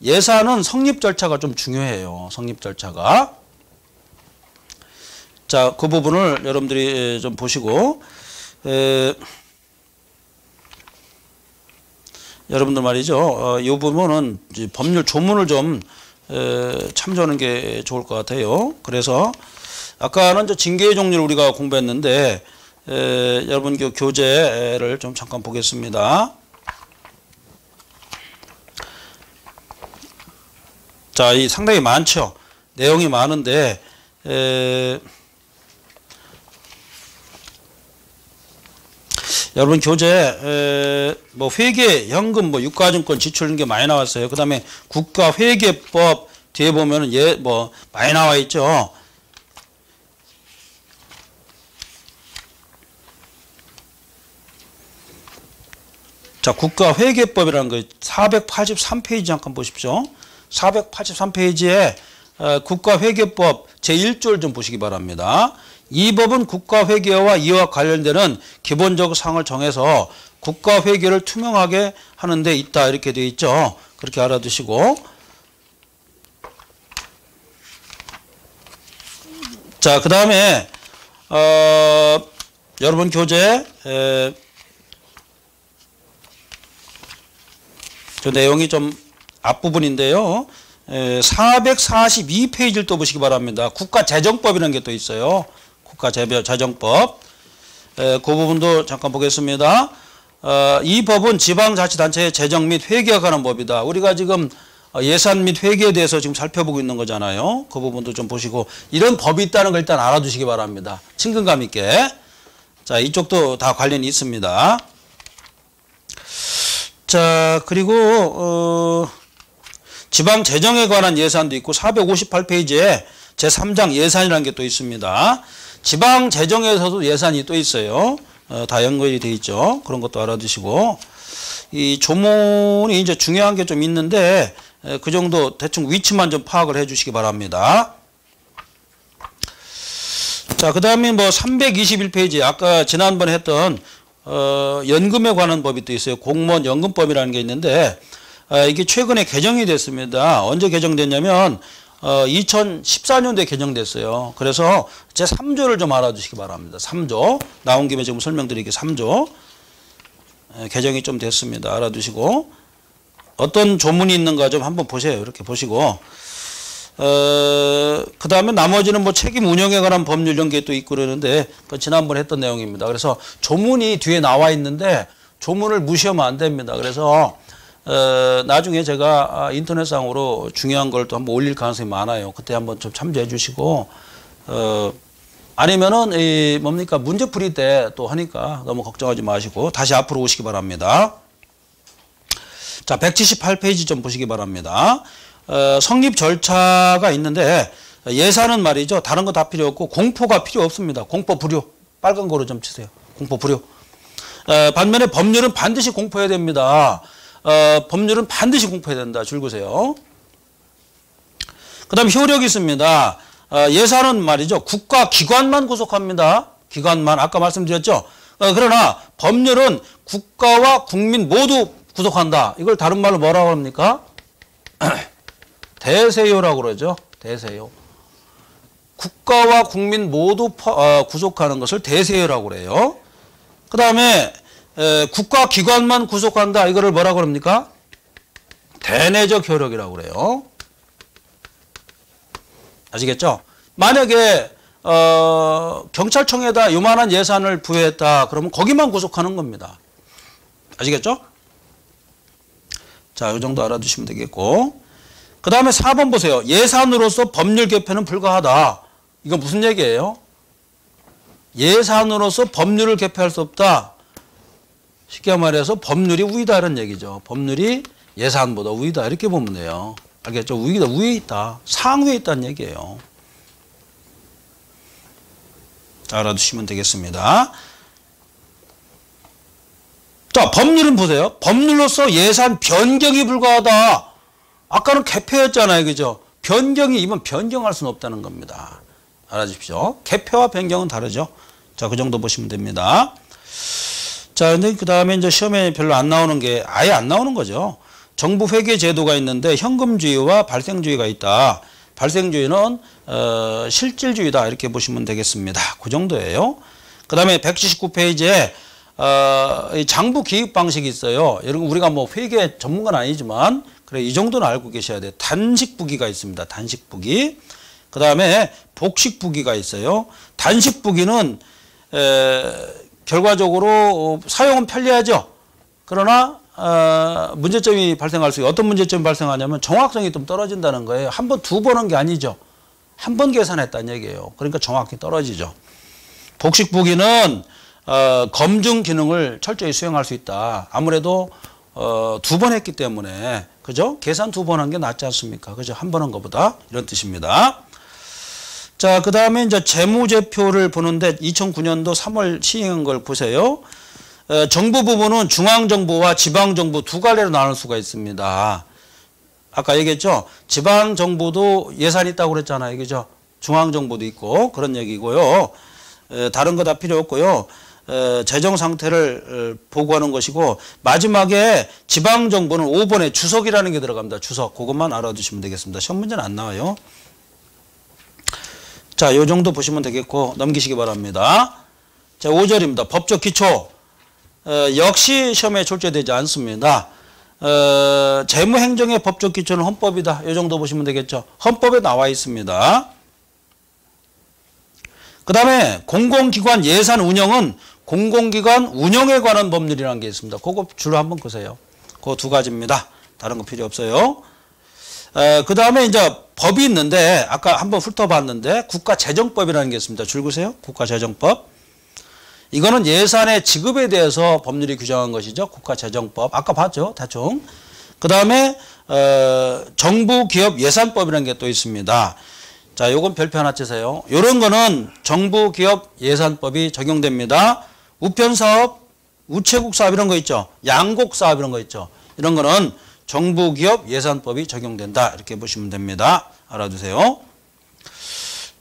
예산은 성립 절차가 좀 중요해요. 성립 절차가. 자, 그 부분을 여러분들이 좀 보시고 여러분들 말이죠. 이 부분은 법률 조문을 좀 참조하는 게 좋을 것 같아요. 그래서 아까는 징계의 종류를 우리가 공부했는데 여러분 교재를 좀 잠깐 보겠습니다. 자, 이 상당히 많죠. 내용이 많은데 여러분 교재 뭐 회계, 현금, 뭐 유가증권 지출 이런 게 많이 나왔어요. 그다음에 국가회계법 뒤에 보면은 뭐 많이 나와 있죠. 자, 국가회계법이라는 거 483페이지 잠깐 보십시오. 483페이지에 국가회계법 제1조를 좀 보시기 바랍니다. 이 법은 국가회계와 이와 관련되는 기본적 사항을 정해서 국가회계를 투명하게 하는 데 있다 이렇게 되어 있죠. 그렇게 알아두시고 자, 그 다음에 여러분 교재 저 내용이 좀 앞부분인데요. 442페이지를 또 보시기 바랍니다. 국가재정법이라는 게 또 있어요. 국가재정법. 그 부분도 잠깐 보겠습니다. 이 법은 지방자치단체의 재정 및 회계에 관한 법이다. 우리가 지금 예산 및 회계에 대해서 지금 살펴보고 있는 거잖아요. 그 부분도 좀 보시고 이런 법이 있다는 걸 일단 알아두시기 바랍니다. 친근감 있게. 자, 이쪽도 다 관련이 있습니다. 자, 그리고 지방 재정에 관한 예산도 있고 458페이지에 제3장 예산이라는 게 또 있습니다. 지방 재정에서도 예산이 또 있어요. 다 연결이 돼 있죠. 그런 것도 알아두시고 이 조문이 이제 중요한 게 좀 있는데 그 정도 대충 위치만 좀 파악을 해 주시기 바랍니다. 자, 그 다음에 뭐 321페이지 아까 지난번에 했던 연금에 관한 법이 또 있어요. 공무원 연금법이라는 게 있는데 이게 최근에 개정이 됐습니다. 언제 개정됐냐면 2014년도에 개정됐어요. 그래서 제3조를 좀 알아두시기 바랍니다. 3조 나온 김에 지금 설명드리기 3조 개정이 좀 됐습니다. 알아두시고 어떤 조문이 있는가 좀 한번 보세요. 이렇게 보시고 그 다음에 나머지는 뭐 책임 운영에 관한 법률 이런 게 또 있고 그러는데 그 지난번에 했던 내용입니다. 그래서 조문이 뒤에 나와 있는데 조문을 무시하면 안 됩니다. 그래서 나중에 제가 인터넷상으로 중요한 걸 또 한번 올릴 가능성이 많아요. 그때 한번 좀 참조해 주시고 아니면은 이 뭡니까 문제풀이 때 또 하니까 너무 걱정하지 마시고 다시 앞으로 오시기 바랍니다. 자, 178페이지 좀 보시기 바랍니다. 성립 절차가 있는데 예산은 말이죠. 다른 거 다 필요 없고 공포가 필요 없습니다. 공포 불효. 빨간 거로 좀 치세요. 공포 불효. 반면에 법률은 반드시 공포해야 됩니다. 법률은 반드시 공포해야 된다. 줄거세요. 그 다음에 효력이 있습니다. 예산은 말이죠. 국가기관만 구속합니다. 기관만. 아까 말씀드렸죠. 그러나 법률은 국가와 국민 모두 구속한다. 이걸 다른 말로 뭐라고 합니까? 대세요라고 그러죠. 대세요. 국가와 국민 모두 구속하는 것을 대세요라고 그래요. 그 다음에 국가기관만 구속한다. 이거를 뭐라고 합니까? 대내적 효력이라고 그래요. 아시겠죠? 만약에 경찰청에다 요만한 예산을 부여했다. 그러면 거기만 구속하는 겁니다. 아시겠죠? 자, 이 정도 알아두시면 되겠고. 그 다음에 4번 보세요. 예산으로서 법률 개편은 불가하다. 이건 무슨 얘기예요? 예산으로서 법률을 개편할 수 없다. 쉽게 말해서 법률이 우위다 이런 얘기죠. 법률이 예산보다 우위다 이렇게 보면 돼요. 알겠죠? 우위다, 위에 있다. 상위에 있다는 얘기예요. 알아두시면 되겠습니다. 자, 법률은 보세요. 법률로서 예산 변경이 불가하다. 아까는 개표였잖아요. 그죠? 변경이 이번 변경할 수는 없다는 겁니다. 알아주십시오. 개표와 변경은 다르죠. 자, 그 정도 보시면 됩니다. 자, 근데 그 다음에 이제 시험에 별로 안 나오는 게 아예 안 나오는 거죠. 정부 회계 제도가 있는데 현금주의와 발생주의가 있다. 발생주의는 실질주의다 이렇게 보시면 되겠습니다. 그 정도예요. 그 다음에 179페이지에 장부 기획 방식이 있어요. 여러분 우리가 뭐 회계 전문가는 아니지만 그래 이 정도는 알고 계셔야 돼요. 단식부기가 있습니다. 단식부기. 그 다음에 복식부기가 있어요. 단식부기는 결과적으로 사용은 편리하죠. 그러나 문제점이 발생할 수 있어요. 어떤 문제점이 발생하냐면 정확성이 좀 떨어진다는 거예요. 한 번, 두 번 한 게 아니죠. 한 번 계산했다는 얘기예요. 그러니까 정확히 떨어지죠. 복식부기는 검증 기능을 철저히 수행할 수 있다. 아무래도 두 번 했기 때문에 그죠? 계산 두 번 한 게 낫지 않습니까? 그죠? 한 번 한 것보다 이런 뜻입니다. 자, 그 다음에 이제 재무제표를 보는데 2009년도 3월 시행한 걸 보세요. 정부 부분은 중앙정부와 지방정부 두 갈래로 나눌 수가 있습니다. 아까 얘기했죠? 지방정부도 예산이 있다고 그랬잖아요. 그죠? 중앙정부도 있고 그런 얘기고요. 다른 거 다 필요 없고요. 재정 상태를 보고하는 것이고 마지막에 지방정부는 5번에 주석이라는 게 들어갑니다. 주석. 그것만 알아두시면 되겠습니다. 시험 문제는 안 나와요. 자, 요 정도 보시면 되겠고 넘기시기 바랍니다. 자, 5절입니다. 법적 기초. 역시 시험에 출제되지 않습니다. 재무행정의 법적 기초는 헌법이다. 이 정도 보시면 되겠죠. 헌법에 나와 있습니다. 그 다음에 공공기관 예산 운영은 공공기관 운영에 관한 법률이라는 게 있습니다. 그거 주로 한번 보세요. 그 두 가지입니다. 다른 거 필요 없어요. 그 다음에 이제 법이 있는데 아까 한번 훑어봤는데 국가재정법이라는 게 있습니다. 줄 그세요. 국가재정법. 이거는 예산의 지급에 대해서 법률이 규정한 것이죠. 국가재정법. 아까 봤죠. 대충. 그 다음에 정부 기업 예산법이라는 게 또 있습니다. 자, 요건 별표 하나 치세요. 요런 거는 정부 기업 예산법이 적용됩니다. 우편사업, 우체국 사업 이런 거 있죠. 양곡 사업 이런 거 있죠. 이런 거는 정부 기업 예산법이 적용된다. 이렇게 보시면 됩니다. 알아두세요.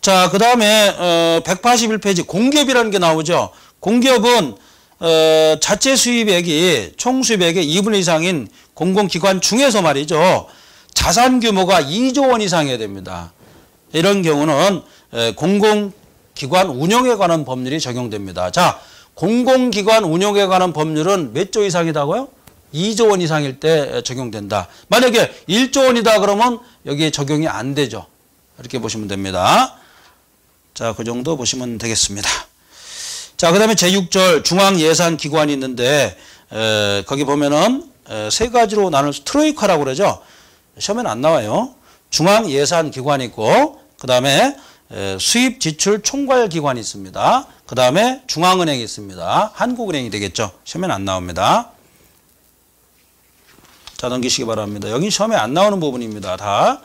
자, 그 다음에 181페이지 공기업이라는 게 나오죠. 공기업은 자체 수입액이 총 수입액의 2분의 1 이상인 공공기관 중에서 말이죠. 자산 규모가 2조 원 이상이어야 됩니다. 이런 경우는 공공기관 운영에 관한 법률이 적용됩니다. 자, 공공기관 운영에 관한 법률은 몇 조 이상이다고요? 2조 원 이상일 때 적용된다. 만약에 1조 원이다 그러면 여기에 적용이 안 되죠. 이렇게 보시면 됩니다. 자, 그 정도 보시면 되겠습니다. 자, 그 다음에 제6절 중앙예산기관이 있는데 거기 보면은 세 가지로 나눌 수 트로이카라고 그러죠. 시험에는 안 나와요. 중앙예산기관이 있고 그 다음에 수입지출총괄기관이 있습니다. 그 다음에 중앙은행이 있습니다. 한국은행이 되겠죠. 시험에는 안 나옵니다. 자, 넘기시기 바랍니다. 여기 시험에 안 나오는 부분입니다. 다.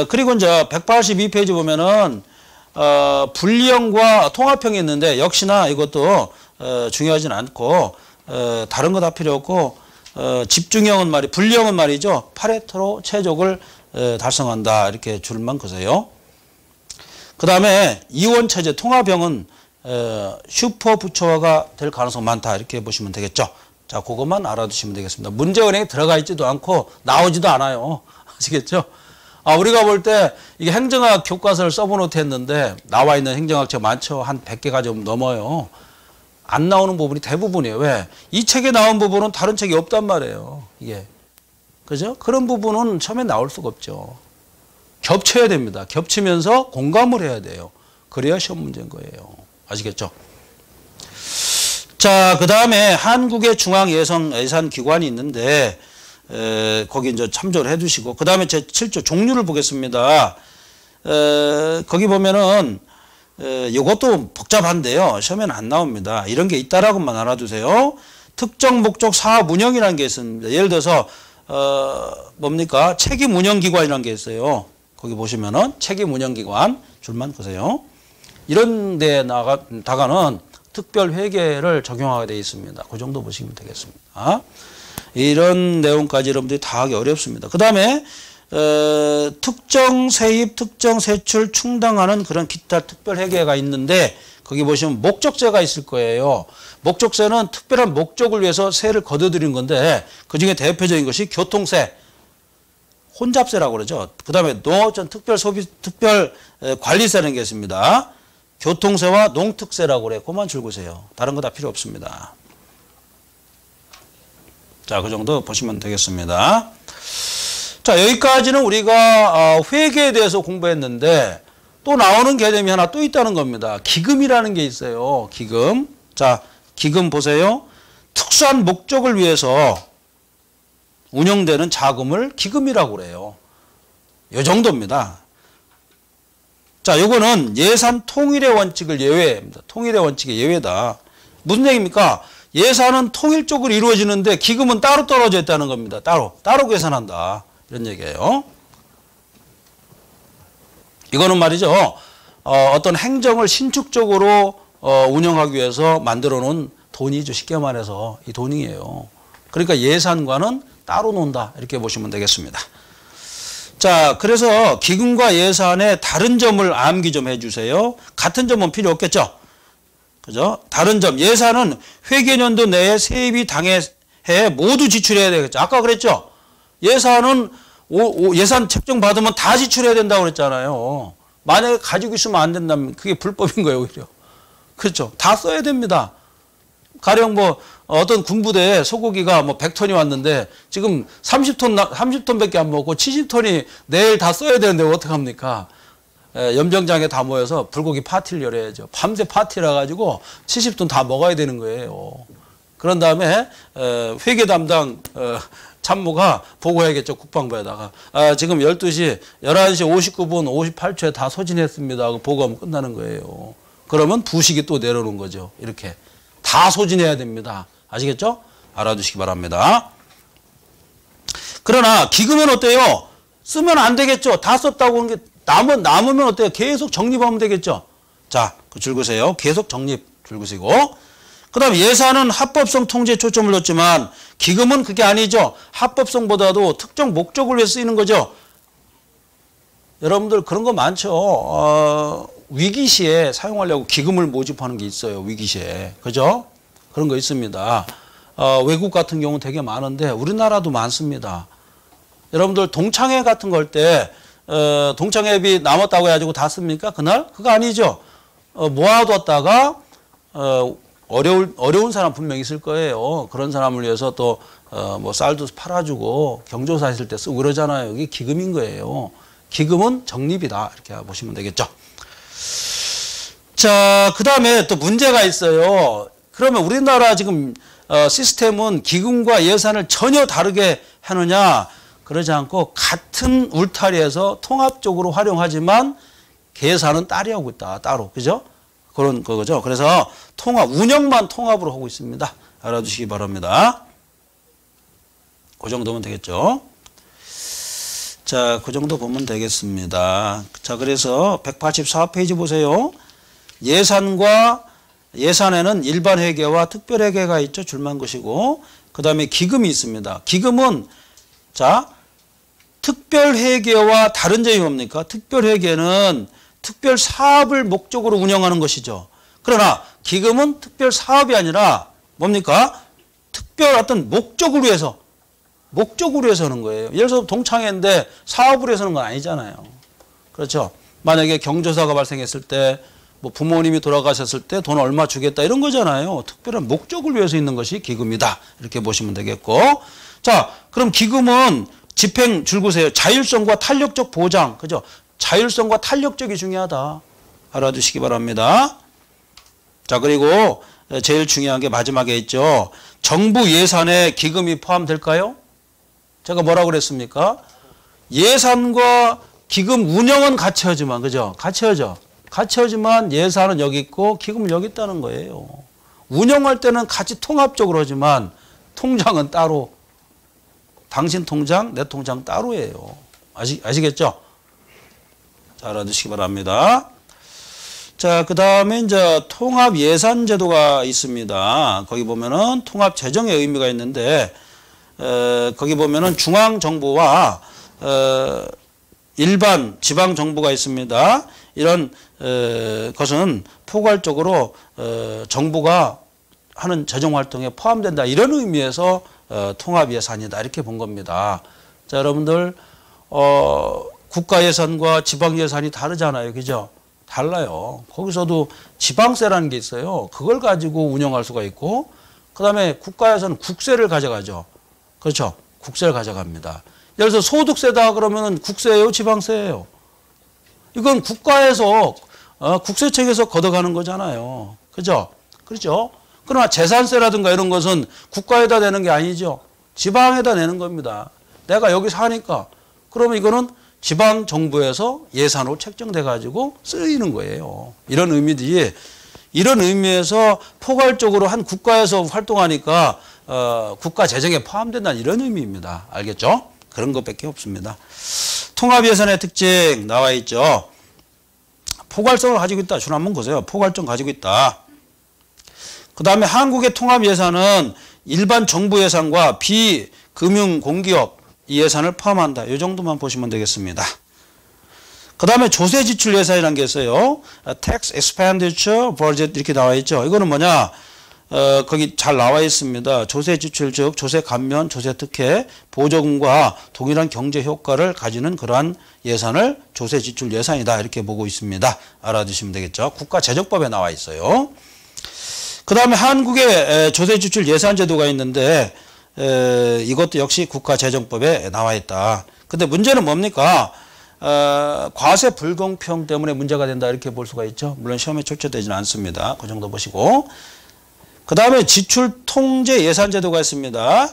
그리고 이제 182페이지 보면은 분리형과 통합형이 있는데 역시나 이것도 중요하진 않고 다른 거 다 필요 없고 집중형은 분리형은 말이죠. 파레토로 최적을 달성한다. 이렇게 줄만 그세요. 그 다음에 이원체제 통합형은 슈퍼 부처화가 될 가능성 많다 이렇게 보시면 되겠죠. 자, 그것만 알아두시면 되겠습니다. 문제은행에 들어가 있지도 않고 나오지도 않아요. 아시겠죠? 우리가 볼 때 이게 행정학 교과서를 써보노트 했는데 나와 있는 행정학책 많죠. 한 100개가 좀 넘어요. 안 나오는 부분이 대부분이에요. 왜? 이 책에 나온 부분은 다른 책이 없단 말이에요. 이게. 그죠? 그런 부분은 처음에 나올 수가 없죠. 겹쳐야 됩니다. 겹치면서 공감을 해야 돼요. 그래야 시험 문제인 거예요. 아시겠죠? 자, 그 다음에 한국의 중앙예산기관이 있는데, 거기 이제 참조를 해 두시고, 그 다음에 제 7조 종류를 보겠습니다. 거기 보면은, 이것도 복잡한데요. 시험에는 안 나옵니다. 이런 게 있다라고만 알아두세요. 특정 목적 사업 운영이라는 게 있습니다. 예를 들어서, 뭡니까? 책임 운영기관이라는 게 있어요. 거기 보시면은 책임 운영기관 줄만 보세요. 이런 데 다가는 특별 회계를 적용하게 되어 있습니다. 그 정도 보시면 되겠습니다. 이런 내용까지 여러분들이 다 하기 어렵습니다. 그 다음에 특정 세입, 특정 세출 충당하는 그런 기타 특별 회계가 있는데 거기 보시면 목적세가 있을 거예요. 목적세는 특별한 목적을 위해서 세를 거둬들이는 건데 그중에 대표적인 것이 교통세, 혼잡세라고 그러죠. 그 다음에 농어촌 특별 관리세라는 게 있습니다. 교통세와 농특세라고 그래요. 그만 줄구세요. 다른 거 다 필요 없습니다. 자, 그 정도 보시면 되겠습니다. 자, 여기까지는 우리가 회계에 대해서 공부했는데 또 나오는 개념이 하나 또 있다는 겁니다. 기금이라는 게 있어요. 기금. 자, 기금 보세요. 특수한 목적을 위해서 운영되는 자금을 기금이라고 그래요. 이 정도입니다. 자, 요거는 예산 통일의 원칙을 예외입니다. 통일의 원칙의 예외다. 무슨 얘기입니까? 예산은 통일적으로 이루어지는데 기금은 따로 떨어져 있다는 겁니다. 따로 계산한다. 이런 얘기예요. 이거는 말이죠. 어떤 행정을 신축적으로 운영하기 위해서 만들어 놓은 돈이죠. 쉽게 말해서 이 돈이에요. 그러니까 예산과는 따로 논다. 이렇게 보시면 되겠습니다. 자, 그래서 기금과 예산의 다른 점을 암기 좀 해주세요. 같은 점은 필요 없겠죠. 그죠? 다른 점. 예산은 회계연도 내에 세입이 당해 모두 지출해야 되겠죠. 아까 그랬죠. 예산은 예산 책정 받으면 다 지출해야 된다고 그랬잖아요. 만약에 가지고 있으면 안 된다면 그게 불법인 거예요, 오히려. 그렇죠. 다 써야 됩니다. 가령 어떤 군부대에 소고기가 100톤이 왔는데 지금 30톤밖에 안 먹고 70톤이 내일 다 써야 되는데 어떡합니까? 염정장에 다 모여서 불고기 파티를 열어야죠. 밤새 파티를 해가지고 70톤 다 먹어야 되는 거예요. 그런 다음에 회계 담당 참모가 보고해야겠죠. 국방부에다가. 지금 11시 59분 58초에 다 소진했습니다 하고 보고하면 끝나는 거예요. 그러면 부식이 또 내려오는 거죠. 이렇게. 다 소진해야 됩니다. 아시겠죠? 알아두시기 바랍니다. 그러나 기금은 어때요? 쓰면 안 되겠죠. 다 썼다고 하는 게 남으면 어때요? 계속 적립하면 되겠죠. 자, 그 줄그세요. 계속 적립 줄그시고. 그 다음에 예산은 합법성 통제에 초점을 뒀지만 기금은 그게 아니죠. 합법성보다도 특정 목적을 위해 쓰이는 거죠. 여러분들 그런 거 많죠. 위기시에 사용하려고 기금을 모집하는 게 있어요. 위기시에. 그죠? 그런 거 있습니다. 외국 같은 경우는 되게 많은데 우리나라도 많습니다. 여러분들 동창회 같은 걸 때 동창회비 남았다고 해가지고 다 씁니까? 그날? 그거 아니죠. 모아뒀다가 어려운 사람 분명히 있을 거예요. 그런 사람을 위해서 또 쌀도 팔아주고 경조사 했을 때 쓰고 그러잖아요. 이게 기금인 거예요. 기금은 적립이다. 이렇게 보시면 되겠죠. 자, 그 다음에 또 문제가 있어요. 그러면 우리나라 지금 시스템은 기금과 예산을 전혀 다르게 하느냐? 그러지 않고 같은 울타리에서 통합적으로 활용하지만 계산은 따로 하고 있다. 따로. 그죠? 그런 거죠. 그래서 운영만 통합으로 하고 있습니다. 알아두시기 바랍니다. 그 정도면 되겠죠. 자, 그 정도 보면 되겠습니다. 자, 그래서 184페이지 보세요. 예산에는 일반 회계와 특별 회계가 있죠. 줄만 것이고. 그 다음에 기금이 있습니다. 기금은, 자, 특별 회계와 다른 점이 뭡니까? 특별 회계는 특별 사업을 목적으로 운영하는 것이죠. 그러나 기금은 특별 사업이 아니라 뭡니까? 특별 어떤 목적을 위해서 하는 거예요. 예를 들어서 동창회인데 사업을 위해서 하는 건 아니잖아요. 그렇죠? 만약에 경조사가 발생했을 때 뭐 부모님이 돌아가셨을 때 돈 얼마 주겠다 이런 거잖아요. 특별한 목적을 위해서 있는 것이 기금이다. 이렇게 보시면 되겠고. 자, 그럼 기금은 집행 줄구세요. 자율성과 탄력적 보장. 그죠? 자율성과 탄력적이 중요하다. 알아두시기 바랍니다. 자, 그리고 제일 중요한 게 마지막에 있죠. 정부 예산에 기금이 포함될까요? 제가 뭐라고 그랬습니까? 예산과 기금 운영은 같이 하지만, 그죠? 같이 하지만 예산은 여기 있고 기금은 여기 있다는 거예요. 운영할 때는 같이 통합적으로 하지만 통장은 따로. 당신 통장, 내 통장 따로예요. 아시겠죠? 자, 알아두시기 바랍니다. 자, 그 다음에 이제 통합예산제도가 있습니다. 거기 보면은 통합재정의 의미가 있는데, 거기 보면은 중앙정부와, 일반 지방정부가 있습니다. 이런, 것은 포괄적으로, 정부가 하는 재정활동에 포함된다. 이런 의미에서, 통합예산이다. 이렇게 본 겁니다. 자, 여러분들, 국가예산과 지방예산이 다르잖아요. 그죠? 달라요. 거기서도 지방세라는 게 있어요. 그걸 가지고 운영할 수가 있고, 그 다음에 국가에서는 국세를 가져가죠. 그렇죠? 국세를 가져갑니다. 예를 들어서 소득세다 그러면 국세예요? 지방세예요? 이건 국가에서, 국세청에서 걷어가는 거잖아요. 그죠? 그렇죠? 그러나 재산세라든가 이런 것은 국가에다 내는 게 아니죠. 지방에다 내는 겁니다. 내가 여기 사니까. 그러면 이거는 지방 정부에서 예산으로 책정돼 가지고 쓰이는 거예요. 이런 의미들이, 이런 의미에서 포괄적으로 한 국가에서 활동하니까 국가 재정에 포함된다는 이런 의미입니다. 알겠죠? 그런 것밖에 없습니다. 통합예산의 특징 나와 있죠. 포괄성을 가지고 있다. 줄 한번 보세요. 포괄성 가지고 있다. 그 다음에 한국의 통합예산은 일반 정부 예산과 비금융공기업 이 예산을 포함한다. 이 정도만 보시면 되겠습니다. 그 다음에 조세지출 예산이라는 게 있어요. Tax Expenditure Budget 이렇게 나와 있죠. 이거는 뭐냐? 거기 잘 나와 있습니다. 조세지출 즉 조세감면, 조세특혜, 보조금과 동일한 경제 효과를 가지는 그러한 예산을 조세지출 예산이다. 이렇게 보고 있습니다. 알아두시면 되겠죠. 국가재정법에 나와 있어요. 그 다음에 한국의 조세지출 예산제도가 있는데 이것도 역시 국가재정법에 나와 있다. 근데 문제는 뭡니까? 과세 불공평 때문에 문제가 된다 이렇게 볼 수가 있죠. 물론 시험에 출제되지는 않습니다. 그 정도 보시고. 그 다음에 지출 통제 예산제도가 있습니다.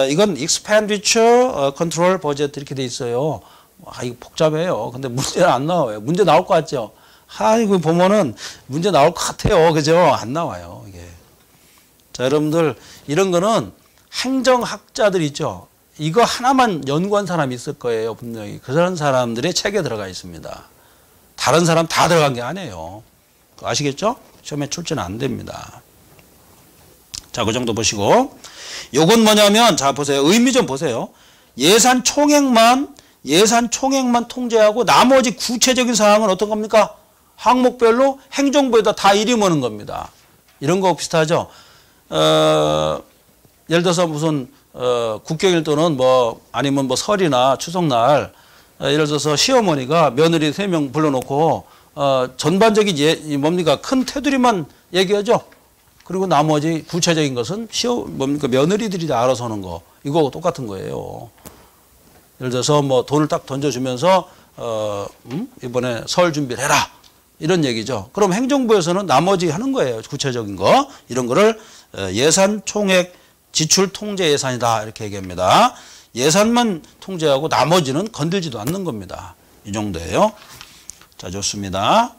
이건 expenditure control budget 이렇게 돼 있어요. 이거 복잡해요. 근데 문제는 안 나와요. 문제 나올 것 같죠? 이거 보면은 문제 나올 것 같아요. 그죠? 안 나와요. 이게. 자, 여러분들 이런 거는 행정학자들 있죠. 이거 하나만 연구한 사람이 있을 거예요. 분명히. 그런 사람들의 책에 들어가 있습니다. 다른 사람 다 들어간 게 아니에요. 아시겠죠? 시험에 출제는 안 됩니다. 자, 그 정도 보시고. 요건 뭐냐면, 자, 보세요. 의미 좀 보세요. 예산 총액만 통제하고 나머지 구체적인 사항은 어떤 겁니까? 항목별로 행정부에다 다 일임하는 겁니다. 이런 거 비슷하죠? 예를 들어서 무슨, 국경일 또는 아니면 설이나 추석날, 예를 들어서 시어머니가 며느리 3명 불러놓고, 전반적인 뭡니까? 큰 테두리만 얘기하죠? 그리고 나머지 구체적인 것은 며느리들이 다 알아서 하는 거. 이거 똑같은 거예요. 예를 들어서 돈을 딱 던져주면서, 이번에 설 준비를 해라. 이런 얘기죠. 그럼 행정부에서는 나머지 하는 거예요. 구체적인 거. 이런 거를 예산 총액 지출 통제 예산이다. 이렇게 얘기합니다. 예산만 통제하고 나머지는 건들지도 않는 겁니다. 이 정도예요. 자, 좋습니다.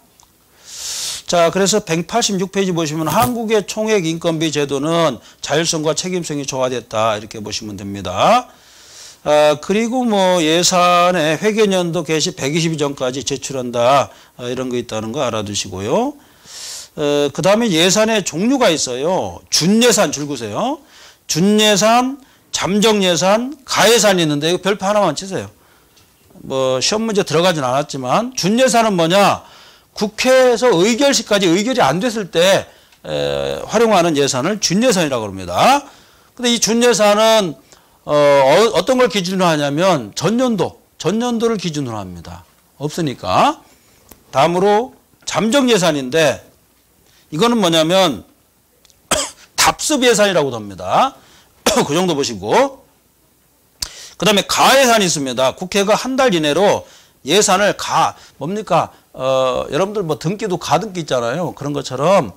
자, 그래서 186페이지 보시면 한국의 총액 인건비 제도는 자율성과 책임성이 조화됐다. 이렇게 보시면 됩니다. 그리고 예산의 회계연도 개시 120일 전까지 제출한다. 이런 거 있다는 거 알아두시고요. 그 다음에 예산의 종류가 있어요. 준예산 줄구세요. 준예산, 잠정예산, 가예산이 있는데 이거 별표 하나만 치세요. 시험 문제 들어가진 않았지만 준예산은 뭐냐? 국회에서 의결 시까지 의결이 안 됐을 때 활용하는 예산을 준예산이라고 합니다. 근데 이 준예산은 어떤 걸 기준으로 하냐면 전년도를 기준으로 합니다. 없으니까. 다음으로 잠정예산인데 이거는 뭐냐면 답습 예산이라고도 합니다. 그 정도 보시고, 그 다음에 가예산이 있습니다. 국회가 한 달 이내로 예산을 뭡니까? 여러분들 뭐 등기도 가등기 있잖아요. 그런 것처럼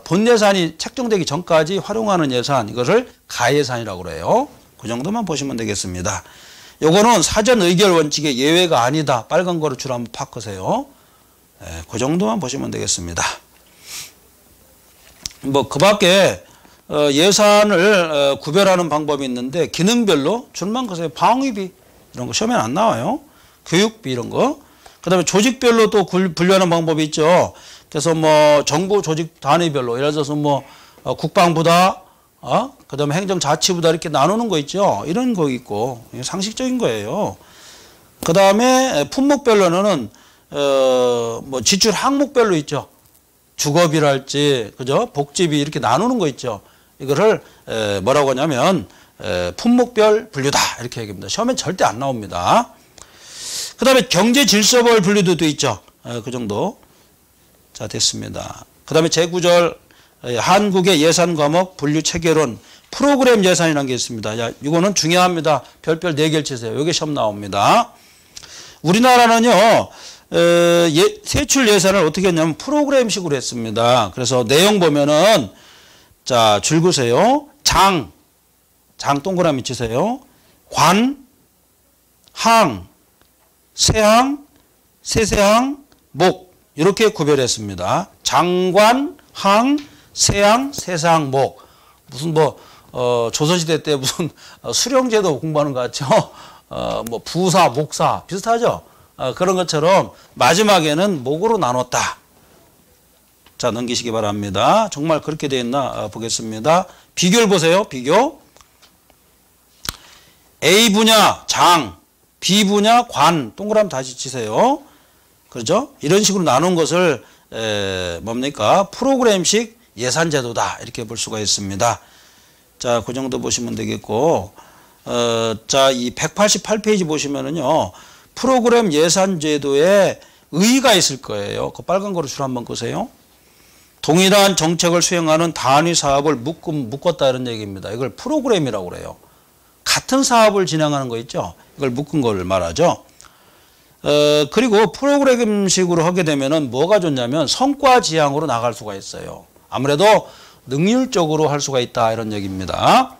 본 예산이 책정되기 전까지 활용하는 예산, 이것을 가예산이라고 그래요. 그 정도만 보시면 되겠습니다. 요거는 사전 의결 원칙의 예외가 아니다. 빨간 거로 줄 한번 바꾸세요. 그 정도만 보시면 되겠습니다. 뭐 그 밖에 예산을 구별하는 방법이 있는데 기능별로 줄만 그세요. 방위비 이런 거 시험에 안 나와요. 교육비 이런 거. 그 다음에 조직별로 또 분류하는 방법이 있죠. 그래서 뭐 정부 조직 단위별로 예를 들어서 뭐 국방부다, 그 다음에 행정자치부다 이렇게 나누는 거 있죠. 이런 거 있고 상식적인 거예요. 그 다음에 품목별로는 뭐 지출 항목별로 있죠. 주거비랄지, 그죠? 복지비 이렇게 나누는 거 있죠. 이거를 뭐라고 하냐면 품목별 분류다 이렇게 얘기합니다. 시험엔 절대 안 나옵니다. 그 다음에 경제질서별 분류도 돼 있죠. 그 정도. 자, 됐습니다. 그 다음에 제9절 한국의 예산 과목 분류 체계론 프로그램 예산이라는 게 있습니다. 야, 이거는 중요합니다. 별별 4개를 치세요. 여기 시험 나옵니다. 우리나라는요. 세출 예산을 어떻게 했냐면 프로그램식으로 했습니다. 그래서 내용 보면은 자, 줄 그세요. 장 동그라미 치세요. 관, 항, 세항, 세세항, 목 이렇게 구별했습니다. 장관, 항, 세항, 세세항, 목. 무슨 뭐 조선시대 때 무슨 수령제도 공부하는 것 같죠? 뭐 부사, 목사 비슷하죠? 그런 것처럼 마지막에는 목으로 나눴다. 자, 넘기시기 바랍니다. 정말 그렇게 되어 있나 보겠습니다. 비교를 보세요. 비교. A 분야 장, B 분야 관, 동그라미 다시 치세요. 그렇죠? 이런 식으로 나눈 것을 뭡니까? 프로그램식 예산제도다. 이렇게 볼 수가 있습니다. 자, 그 정도 보시면 되겠고, 자, 이 188페이지 보시면은요, 프로그램 예산제도에 의의가 있을 거예요. 그 빨간 거로 줄 한번 끄세요. 동일한 정책을 수행하는 단위 사업을 묶었다 이런 얘기입니다. 이걸 프로그램이라고 그래요. 같은 사업을 진행하는 거 있죠. 이걸 묶은 걸 말하죠. 그리고 프로그램식으로 하게 되면은 뭐가 좋냐면 성과 지향으로 나갈 수가 있어요. 아무래도 능률적으로 할 수가 있다 이런 얘기입니다.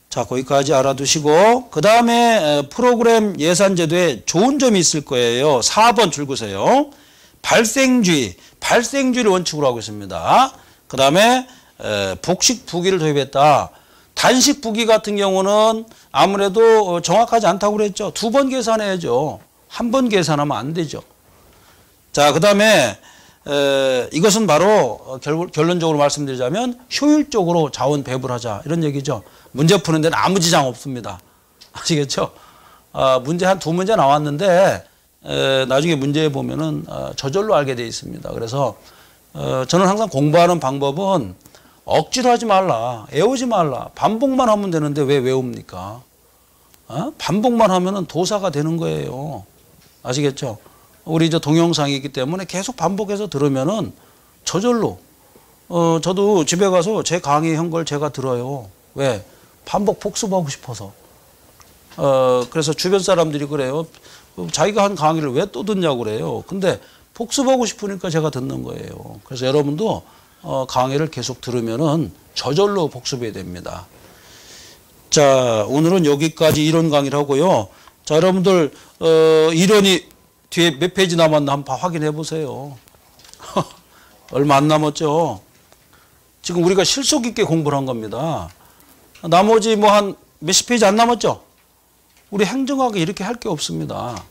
자, 거기까지 알아두시고 그 다음에 프로그램 예산제도에 좋은 점이 있을 거예요. 4번 줄 그세요. 발생주의를 원칙으로 하고 있습니다. 그 다음에 복식 부기를 도입했다. 단식 부기 같은 경우는 아무래도 정확하지 않다고 그랬죠. 2번 계산해야죠. 한 번 계산하면 안 되죠. 자, 그 다음에 이것은 바로 결론적으로 말씀드리자면 효율적으로 자원 배분을 하자 이런 얘기죠. 문제 푸는 데는 아무 지장 없습니다. 아시겠죠? 문제 한 2문제 나왔는데 나중에 문제에 보면은 저절로 알게 되어 있습니다. 그래서 저는 항상 공부하는 방법은 억지로 하지 말라, 애우지 말라, 반복만 하면 되는데 왜 외웁니까? 반복만 하면은 도사가 되는 거예요. 아시겠죠? 우리 저 동영상이 있기 때문에 계속 반복해서 들으면은 저절로 저도 집에 가서 제 강의한 걸 제가 들어요. 왜? 반복 복습하고 싶어서. 그래서 주변 사람들이 그래요. 자기가 한 강의를 왜 또 듣냐고 그래요. 근데 복습하고 싶으니까 제가 듣는 거예요. 그래서 여러분도 강의를 계속 들으면은 저절로 복습해야 됩니다. 자, 오늘은 여기까지 이론 강의를 하고요. 자, 여러분들 이론이 뒤에 몇 페이지 남았나 한번 확인해 보세요. 얼마 안 남았죠. 지금 우리가 실속 있게 공부를 한 겁니다. 나머지 뭐 한 몇십 페이지 안 남았죠. 우리 행정학에 이렇게 할 게 없습니다.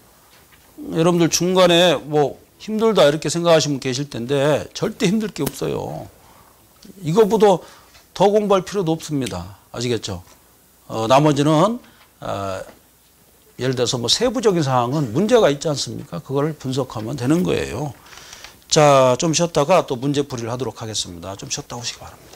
여러분들 중간에 뭐 힘들다 이렇게 생각하시면 계실 텐데 절대 힘들 게 없어요. 이거보다 더 공부할 필요도 없습니다. 아시겠죠? 나머지는 예를 들어서 뭐 세부적인 사항은 문제가 있지 않습니까? 그걸 분석하면 되는 거예요. 자, 좀 쉬었다가 또 문제풀이를 하도록 하겠습니다. 좀 쉬었다 오시기 바랍니다.